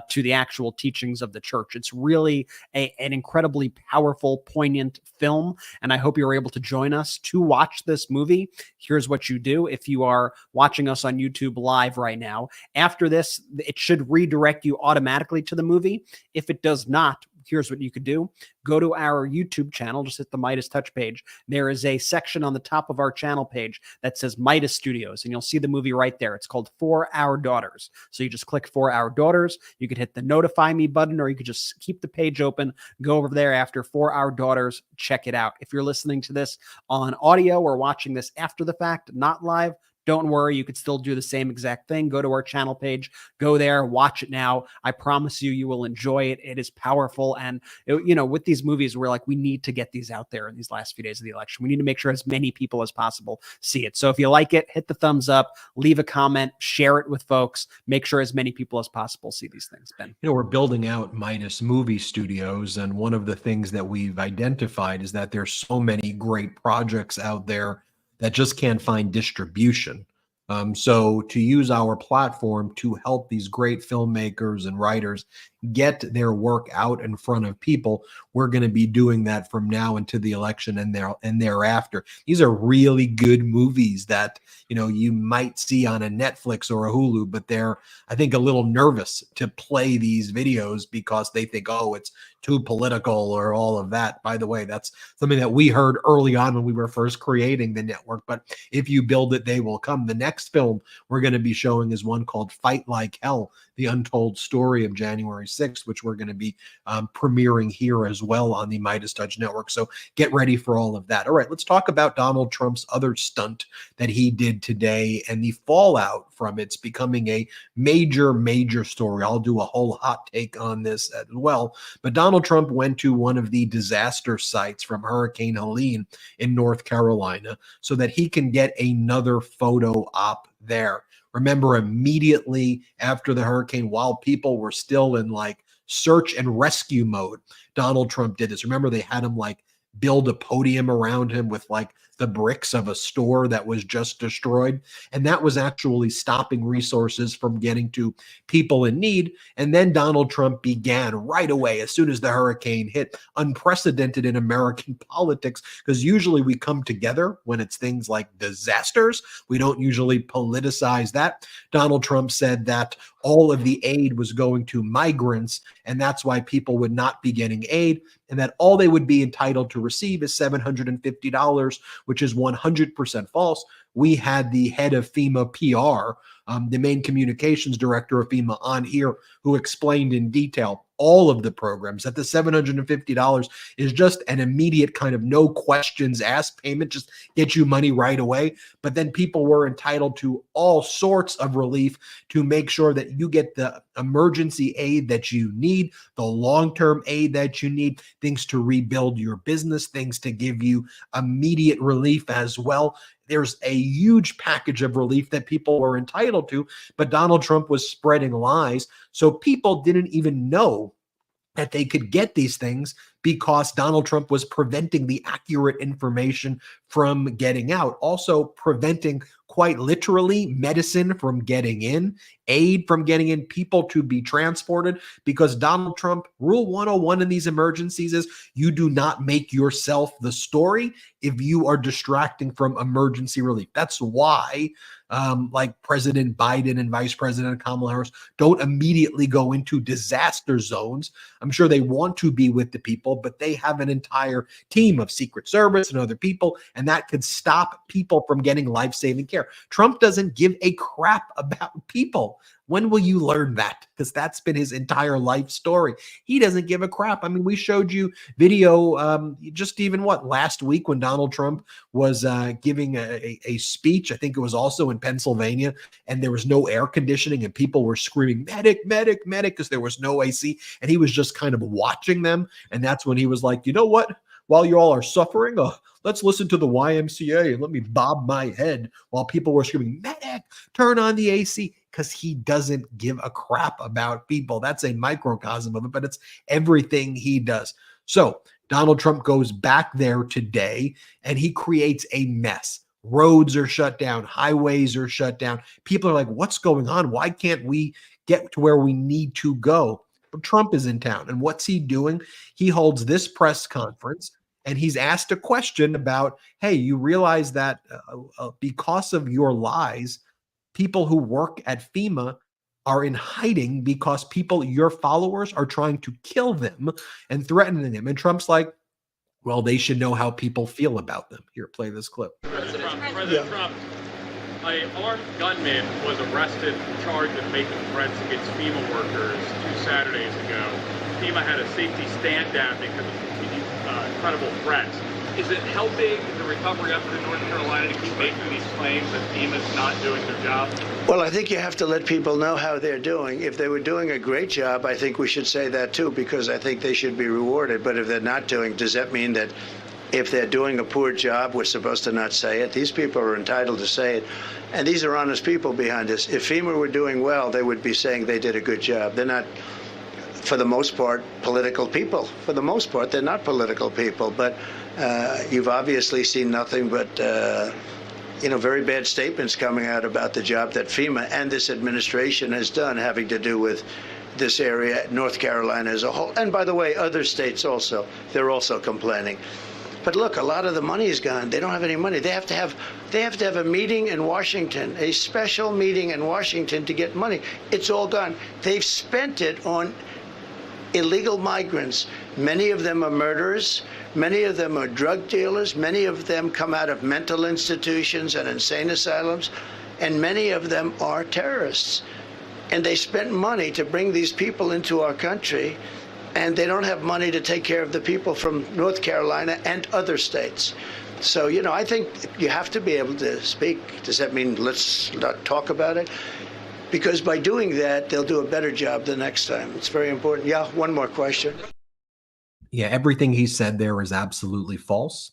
to the actual teachings of the church. It's really an incredibly powerful, poignant film. And I hope you're able to join us to watch this movie. Here's what you do. If you are watching us on YouTube live right now, after this, it should redirect you automatically to the movie. If it does not, here's what you could do. Go to our YouTube channel, just hit the MeidasTouch page. There is a section on the top of our channel page that says Meidas Studios, and you'll see the movie right there. It's called For Our Daughters. So you just click For Our Daughters. You could hit the notify me button, or you could just keep the page open, go over there after For Our Daughters, check it out. If you're listening to this on audio or watching this after the fact, not live, don't worry, you could still do the same exact thing. Go to our channel page, go there, watch it now. I promise you, you will enjoy it. It is powerful. And, with these movies, we're like, we need to get these out there in these last few days of the election. We need to make sure as many people as possible see it. So if you like it, hit the thumbs up, leave a comment, share it with folks, make sure as many people as possible see these things, Ben. We're building out Meidas Movie Studios, and one of the things that we've identified is that there's so many great projects out there that just can't find distribution. So to use our platform to help these great filmmakers and writers get their work out in front of people, we're going to be doing that from now into the election and thereafter. These are really good movies that, you might see on a Netflix or a Hulu, but they're, I think, a little nervous to play these videos because they think, oh, it's too political or all of that. By the way, that's something that we heard early on when we were first creating the network. But if you build it, they will come. The next film we're going to be showing is one called Fight Like Hell. The Untold Story of January 6th, which we're going to be premiering here as well on the MeidasTouch Network. So get ready for all of that. All right, let's talk about Donald Trump's other stunt that he did today and the fallout from it's becoming a major story. I'll do a whole hot take on this as well. But Donald Trump went to one of the disaster sites from Hurricane Helene in North Carolina so that he can get another photo op there. Remember, immediately after the hurricane, while people were still in like search and rescue mode, Donald Trump did this. Remember, they had him like build a podium around him with like the bricks of a store that was just destroyed. And that was actually stopping resources from getting to people in need. And then Donald Trump began right away, as soon as the hurricane hit, unprecedented in American politics, because usually we come together when it's things like disasters. We don't usually politicize that. Donald Trump said that all of the aid was going to migrants, and that's why people would not be getting aid, and that all they would be entitled to receive is $750, which is 100% false. We had the head of FEMA PR, the main communications director of FEMA, on here, who explained in detail all of the programs, that the $750 is just an immediate kind of no questions asked payment, just get you money right away. But then people were entitled to all sorts of relief to make sure that you get the emergency aid that you need, the long-term aid that you need, things to rebuild your business, things to give you immediate relief as well. There's a huge package of relief that people were entitled to, but Donald Trump was spreading lies. So people didn't even know that they could get these things because Donald Trump was preventing the accurate information from getting out, also preventing quite literally medicine from getting in, aid from getting in, people to be transported, because Donald Trump, rule 101 in these emergencies is you do not make yourself the story if you are distracting from emergency relief. That's why like President Biden and Vice President Kamala Harris don't immediately go into disaster zones. I'm sure they want to be with the people, but they have an entire team of Secret Service and other people, and that could stop people from getting life-saving care. Trump doesn't give a crap about people. When will you learn that? Because that's been his entire life story. He doesn't give a crap. I mean, we showed you video just even last week when Donald Trump was giving a speech. I think it was also in Pennsylvania, and there was no air conditioning and people were screaming, medic, medic, medic, because there was no AC, and he was just kind of watching them. And that's when he was like, you know what? While you all are suffering, let's listen to the YMCA and let me bob my head while people were screaming, medic, turn on the AC, because he doesn't give a crap about people. That's a microcosm of it, but it's everything he does. So Donald Trump goes back there today and he creates a mess. Roads are shut down. Highways are shut down. People are like, what's going on? Why can't we get to where we need to go? Trump is in town. And what's he doing? He holds this press conference and he's asked a question about, hey, you realize that because of your lies, people who work at FEMA are in hiding because your followers are trying to kill them and threatening them. And Trump's like, well, they should know how people feel about them. Here, play this clip. President Trump, an armed gunman was arrested charged with making threats against FEMA workers 2 Saturdays ago. FEMA had a safety stand down because of continued credible threats. Is it helping the recovery effort in North Carolina to keep making these claims that FEMA's not doing their job? Well, I think you have to let people know how they're doing. If they were doing a great job, I think we should say that too, because I think they should be rewarded. But if they're not doing, does that mean that if they're doing a poor job, we're supposed to not say it? These people are entitled to say it. And these are honest people behind this. If FEMA were doing well, they would be saying they did a good job. They're not, for the most part, political people. For the most part, they're not political people. But you've obviously seen nothing but very bad statements coming out about the job that FEMA and this administration has done, having to do with this area, North Carolina as a whole. And by the way, other states also, they're also complaining. But look, a lot of the money is gone. They don't have any money. They have to have a meeting in Washington, a special meeting in Washington to get money. It's all gone. They've spent it on illegal migrants. Many of them are murderers. Many of them are drug dealers. Many of them come out of mental institutions and insane asylums. And many of them are terrorists. and they spent money to bring these people into our country, and they don't have money to take care of the people from North Carolina and other states. So, I think you have to be able to speak. Does that mean let's not talk about it? Because by doing that, they'll do a better job the next time. It's very important. Yeah, one more question. Yeah, everything he said there is absolutely false,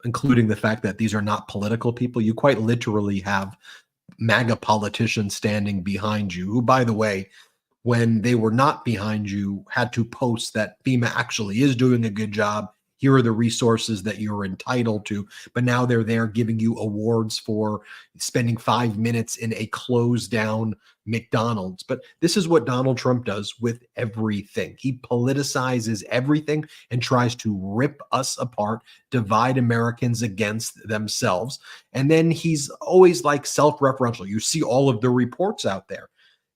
including the fact that these are not political people. You quite literally have MAGA politicians standing behind you, who, by the way, when they were not behind you, had to post that FEMA actually is doing a good job. Here are the resources that you're entitled to. But now they're there giving you awards for spending 5 minutes in a closed down McDonald's. But this is what Donald Trump does with everything. He politicizes everything and tries to rip us apart, divide Americans against themselves. And then he's always like self-referential. You see all of the reports out there.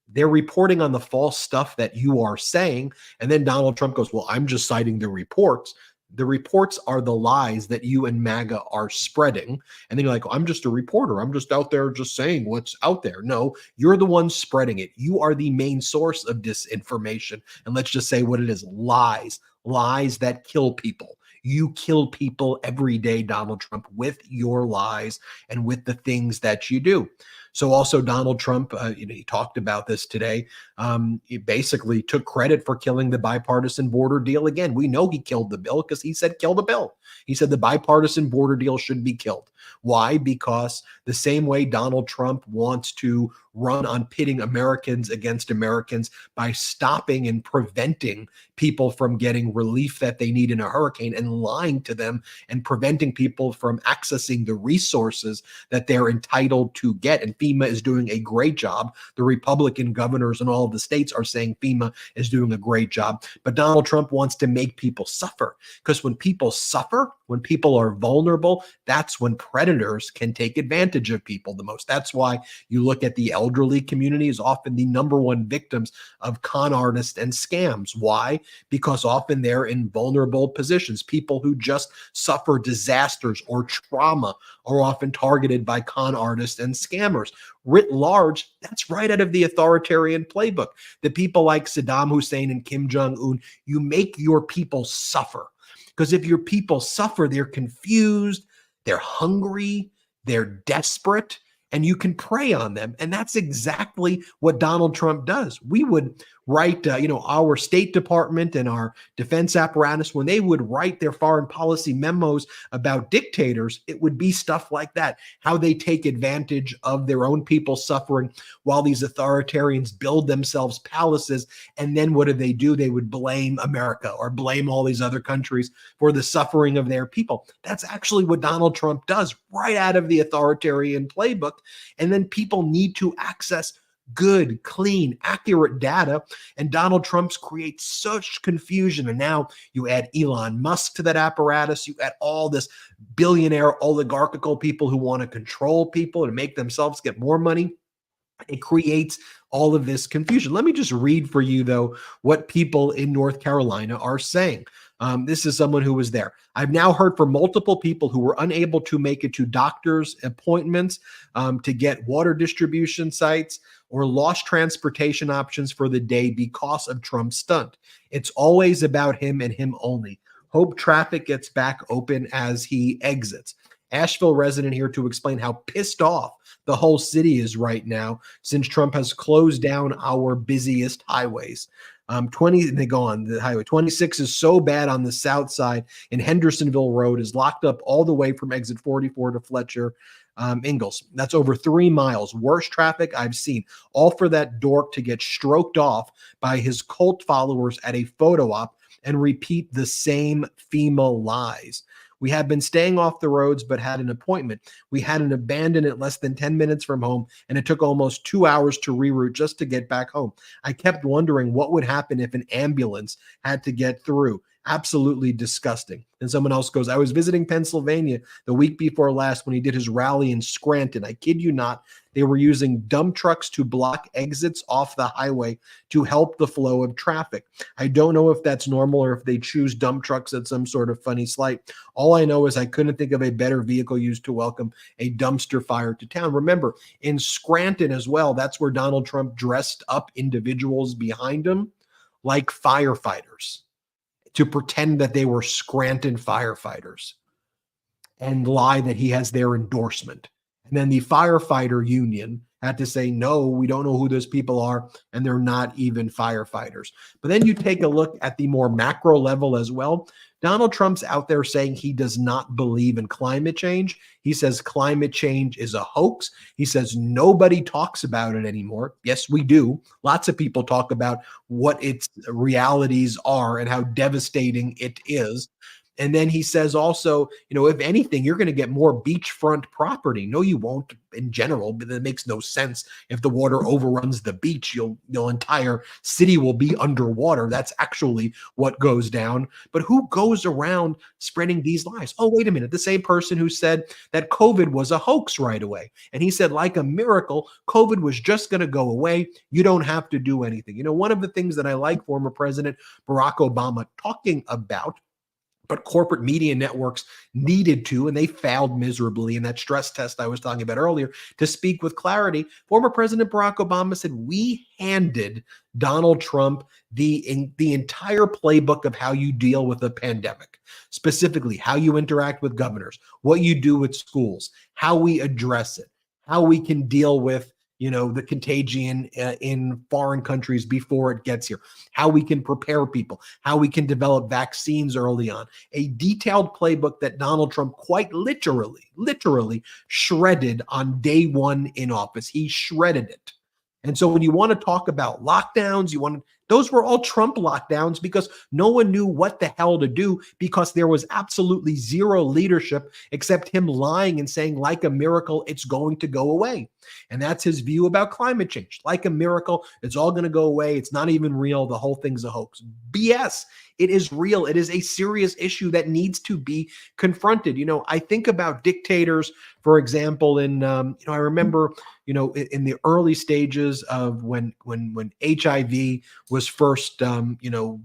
They're reporting on the false stuff that you are saying. And then Donald Trump goes, well, I'm just citing the reports. The reports are the lies that you and MAGA are spreading. And then you're like, I'm just a reporter. I'm just out there just saying what's out there. No, you're the one spreading it. You are the main source of disinformation. And let's just say what it is: lies, lies that kill people. You kill people every day, Donald Trump, with your lies and with the things that you do. So also Donald Trump, he talked about this today. He basically took credit for killing the bipartisan border deal. Again, we know he killed the bill because he said, kill the bill. He said the bipartisan border deal should be killed. Why? Because the same way Donald Trump wants to run on pitting Americans against Americans by stopping and preventing people from getting relief that they need in a hurricane and lying to them and preventing people from accessing the resources that they're entitled to get. And FEMA is doing a great job. The Republican governors in all of the states are saying FEMA is doing a great job. But Donald Trump wants to make people suffer, because when people suffer, when people are vulnerable, that's when predators can take advantage of people the most. That's why you look at the elderly community is often the number one victims of con artists and scams. Why? Because often they're in vulnerable positions. People who just suffer disasters or trauma are often targeted by con artists and scammers. Writ large, that's right out of the authoritarian playbook. The people like Saddam Hussein and Kim Jong-un, you make your people suffer. Because if your people suffer, they're confused, they're hungry, they're desperate, and you can prey on them. And that's exactly what Donald Trump does. We would write, our State Department and our defense apparatus, when they would write their foreign policy memos about dictators, it would be stuff like that, how they take advantage of their own people suffering while these authoritarians build themselves palaces. And then what do? They would blame America or blame all these other countries for the suffering of their people. That's actually what Donald Trump does right out of the authoritarian playbook. And then people need to access good, clean, accurate data. And Donald Trump's creates such confusion. And now you add Elon Musk to that apparatus. You add all this billionaire oligarchical people who want to control people and make themselves get more money. It creates all of this confusion. Let me just read for you, though, what people in North Carolina are saying. This is someone who was there. I've now heard from multiple people who were unable to make it to doctor's appointments, to get water distribution sites, or lost transportation options for the day because of Trump's stunt. It's always about him and him only. Hope traffic gets back open as he exits. Asheville resident here to explain how pissed off the whole city is right now since Trump has closed down our busiest highways. 20, they go on the highway. 26 is so bad on the south side, and Hendersonville Road is locked up all the way from exit 44 to Fletcher Ingalls. That's over 3 miles. Worst traffic I've seen. All for that dork to get stroked off by his cult followers at a photo op and repeat the same FEMA lies. We have been staying off the roads, but had an appointment. We had an abandoned at less than 10 minutes from home, and it took almost 2 hours to reroute just to get back home. I kept wondering what would happen if an ambulance had to get through. Absolutely disgusting. And someone else goes, I was visiting Pennsylvania the week before last when he did his rally in Scranton. I kid you not, they were using dump trucks to block exits off the highway to help the flow of traffic. I don't know if that's normal or if they choose dump trucks at some sort of funny slight. All I know is I couldn't think of a better vehicle used to welcome a dumpster fire to town. Remember, in Scranton as well, that's where Donald Trump dressed up individuals behind him like firefighters to pretend that they were Scranton firefighters and lie that he has their endorsement. And then the firefighter union had to say, no, we don't know who those people are, and they're not even firefighters. But then you take a look at the more macro level as well. Donald Trump's out there saying he does not believe in climate change. He says climate change is a hoax. He says nobody talks about it anymore. Yes, we do. Lots of people talk about what its realities are and how devastating it is. And then he says also, if anything, you're going to get more beachfront property. No, you won't in general, but it makes no sense. If the water overruns the beach, your entire city will be underwater. That's actually what goes down. But who goes around spreading these lies? Oh, wait a minute. The same person who said that COVID was a hoax right away. And he said, like a miracle, COVID was just going to go away. You don't have to do anything. One of the things that I like former President Barack Obama talking about, but corporate media networks needed to, and they failed miserably in that stress test I was talking about earlier, to speak with clarity. Former President Barack Obama said, we handed Donald Trump the entire playbook of how you deal with a pandemic, specifically how you interact with governors, what you do with schools, how we address it, how we can deal with the contagion in foreign countries before it gets here, how we can prepare people, how we can develop vaccines early on. A detailed playbook that Donald Trump quite literally shredded on day one in office. He shredded it. And so when you want to talk about lockdowns, those were all Trump lockdowns because no one knew what the hell to do because there was absolutely zero leadership except him lying and saying, like a miracle, it's going to go away. And that's his view about climate change. Like a miracle, it's all going to go away. It's not even real. The whole thing's a hoax. BS. It is real. It is a serious issue that needs to be confronted. I think about dictators, for example, I remember, in the early stages of when HIV was first,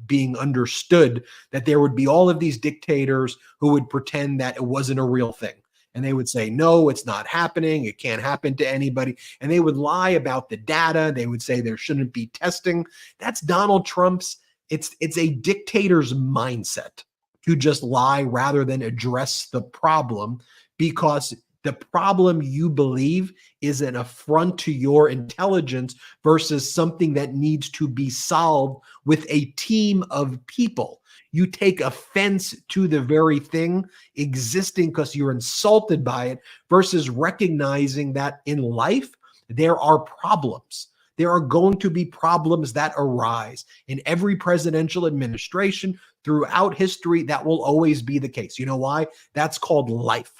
being understood, that there would be all of these dictators who would pretend that it wasn't a real thing. And they would say, no, it's not happening. It can't happen to anybody. And they would lie about the data. They would say there shouldn't be testing. That's Donald Trump's. It's a dictator's mindset to just lie rather than address the problem, because the problem you believe is an affront to your intelligence versus something that needs to be solved with a team of people. You take offense to the very thing existing because you're insulted by it versus recognizing that in life, there are problems. There are going to be problems that arise in every presidential administration throughout history. That will always be the case. You know why? That's called life.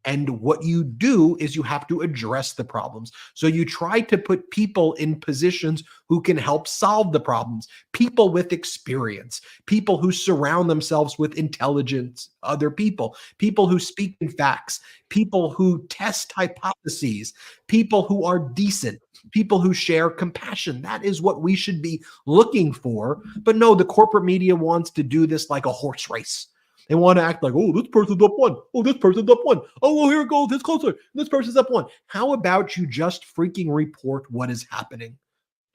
And what you do is you have to address the problems. So you try to put people in positions who can help solve the problems, people with experience, people who surround themselves with intelligent other people, people who speak in facts, people who test hypotheses, people who are decent, people who share compassion. That is what we should be looking for. But no, the corporate media wants to do this like a horse race. They want to act like, oh, this person's up one. Oh, this person's up one. Oh, well, here it goes. It's closer. This person's up one. How about you just freaking report what is happening?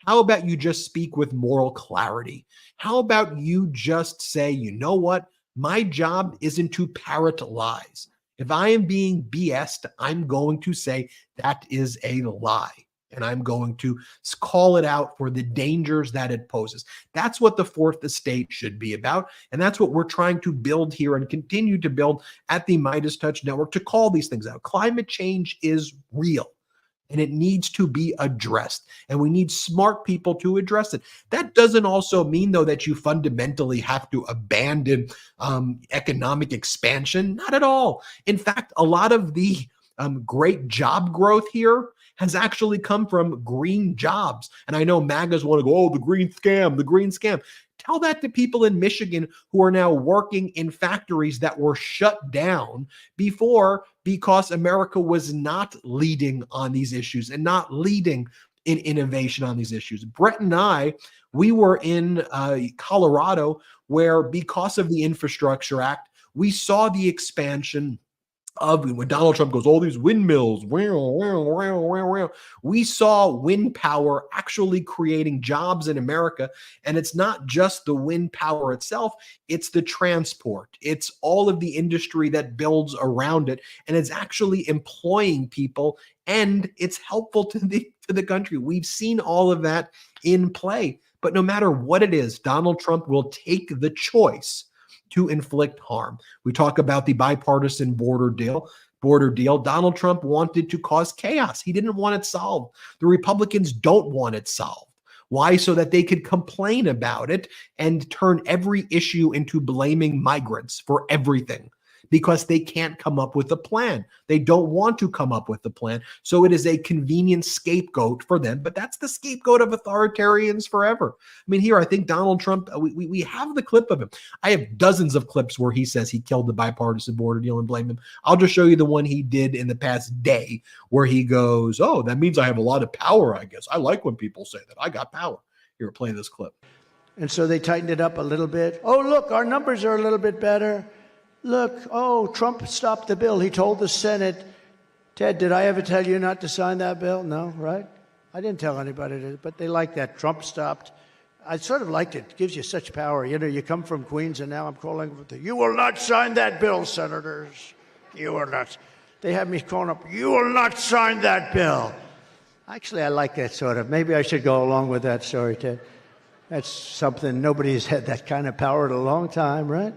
How about you just speak with moral clarity? How about you just say, you know what? My job isn't to parrot lies. If I am being BS'd, I'm going to say that is a lie. And I'm going to call it out for the dangers that it poses. That's what the fourth estate should be about. And that's what we're trying to build here and continue to build at the MeidasTouch Network, to call these things out. Climate change is real and it needs to be addressed. And we need smart people to address it. That doesn't also mean, though, that you fundamentally have to abandon economic expansion. Not at all. In fact, a lot of the great job growth here has actually come from green jobs. And I know MAGAs want to go, oh, the green scam, the green scam. Tell that to people in Michigan who are now working in factories that were shut down before because America was not leading on these issues and not leading in innovation on these issues. Brett and I, we were in Colorado, where because of the Infrastructure Act, we saw the expansion of when Donald Trump goes, all these windmills, we saw wind power actually creating jobs in America. And it's not just the wind power itself, it's the transport. It's all of the industry that builds around it. And it's actually employing people, and it's helpful to the country. We've seen all of that in play. But no matter what it is, Donald Trump will take the choice to inflict harm. We talk about the bipartisan border deal. Donald Trump wanted to cause chaos. He didn't want it solved. The Republicans don't want it solved. Why? So that they could complain about it and turn every issue into blaming migrants for everything, because they can't come up with a plan. They don't want to come up with a plan. So it is a convenient scapegoat for them, but that's the scapegoat of authoritarians forever. I mean, here, I think Donald Trump, we have the clip of him. I have dozens of clips where he says he killed the bipartisan border deal and blame him. I'll just show you the one he did in the past day where he goes, oh, that means I have a lot of power, I guess. I like when people say that. I got power. Here, play this clip. And so they tightened it up a little bit. Oh, look, our numbers are a little bit better. Look, oh, Trump stopped the bill. He told the Senate, Ted, did I ever tell you not to sign that bill? No, right? I didn't tell anybody to, but they like that. Trump stopped. I sort of liked it. It gives you such power. You know, you come from Queens, and now I'm calling, you will not sign that bill, senators. You will not. They have me calling up, you will not sign that bill. Actually, I like that sort of. Maybe I should go along with that story, Ted. That's something, nobody's had that kind of power in a long time, right?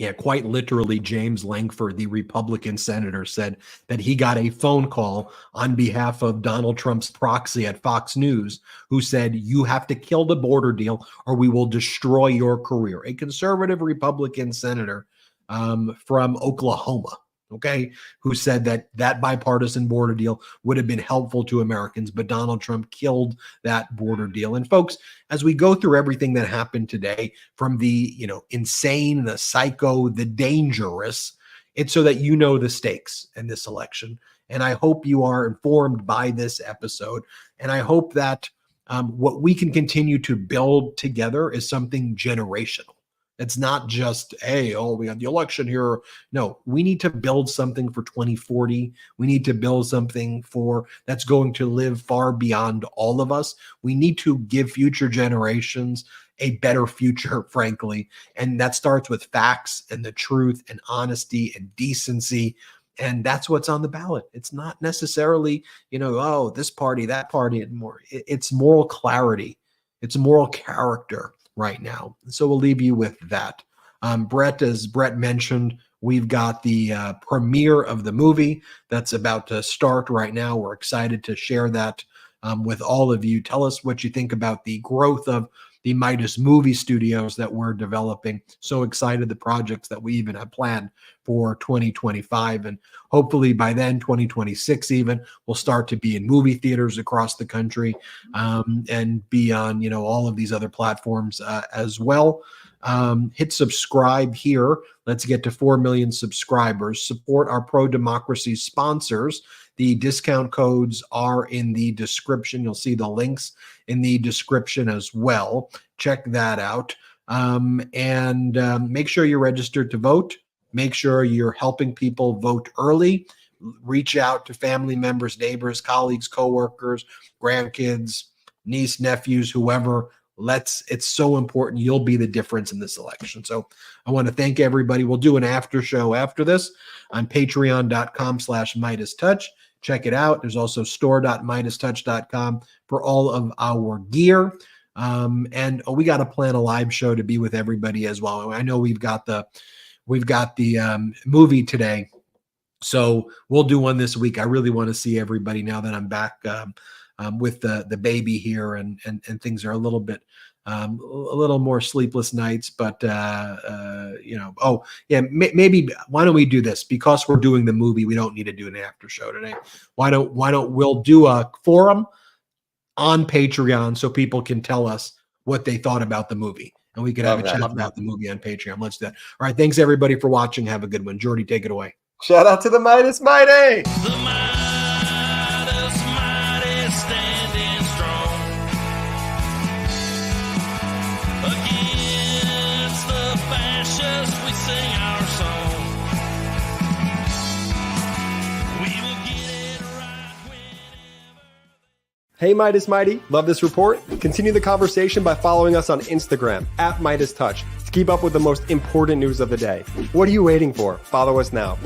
Yeah, quite literally, James Lankford, the Republican senator, said that he got a phone call on behalf of Donald Trump's proxy at Fox News, who said, you have to kill the border deal or we will destroy your career. A conservative Republican senator from Oklahoma, okay, who said that that bipartisan border deal would have been helpful to Americans, but Donald Trump killed that border deal. And folks, as we go through everything that happened today, from the, insane, the psycho, the dangerous, it's so that you know the stakes in this election. And I hope you are informed by this episode. And I hope that what we can continue to build together is something generational. It's not just, hey, oh, we have the election here. No, we need to build something for 2040. We need to build something that's going to live far beyond all of us. We need to give future generations a better future, frankly. And that starts with facts and the truth and honesty and decency. And that's what's on the ballot. It's not necessarily, oh, this party, that party, and more. It's moral clarity. It's moral character right now. So we'll leave you with that. Brett, as Brett mentioned, we've got the premiere of the movie that's about to start right now. We're excited to share that with all of you. Tell us what you think about the growth of the Meidas movie studios that we're developing. So excited, the projects that we even have planned for 2025. And hopefully by then, 2026 even, we'll start to be in movie theaters across the country and be on, all of these other platforms as well. Hit subscribe here. Let's get to 4 million subscribers. Support our pro-democracy sponsors. The discount codes are in the description. You'll see the links in the description as well. Check that out. And make sure you're registered to vote. Make sure you're helping people vote early. Reach out to family members, neighbors, colleagues, coworkers, grandkids, niece, nephews, whoever. It's so important. You'll be the difference in this election. So I want to thank everybody. We'll do an after show after this on patreon.com/MeidasTouch. Check it out. There's also store.MeidasTouch.com for all of our gear. And we got to plan a live show to be with everybody as well. I know we've got the movie today, so we'll do one this week. I really want to see everybody now that I'm back with the baby here, and things are a little bit a little more sleepless nights, but maybe why don't we do this? Because we're doing the movie, we don't need to do an after show today. Why don't we'll do a forum on Patreon so people can tell us what they thought about the movie. And we could have Love a that. chat about the movie on Patreon. Let's do that. All right. Thanks, everybody, for watching. Have a good one. Jordy, take it away. Shout out to the Midas Mighty. The Midas Mighty standing strong against the fascists. We sing our song. We will get it right whenever. Hey, Midas Mighty. Love this report? Continue the conversation by following us on Instagram at MeidasTouch to keep up with the most important news of the day. What are you waiting for? Follow us now.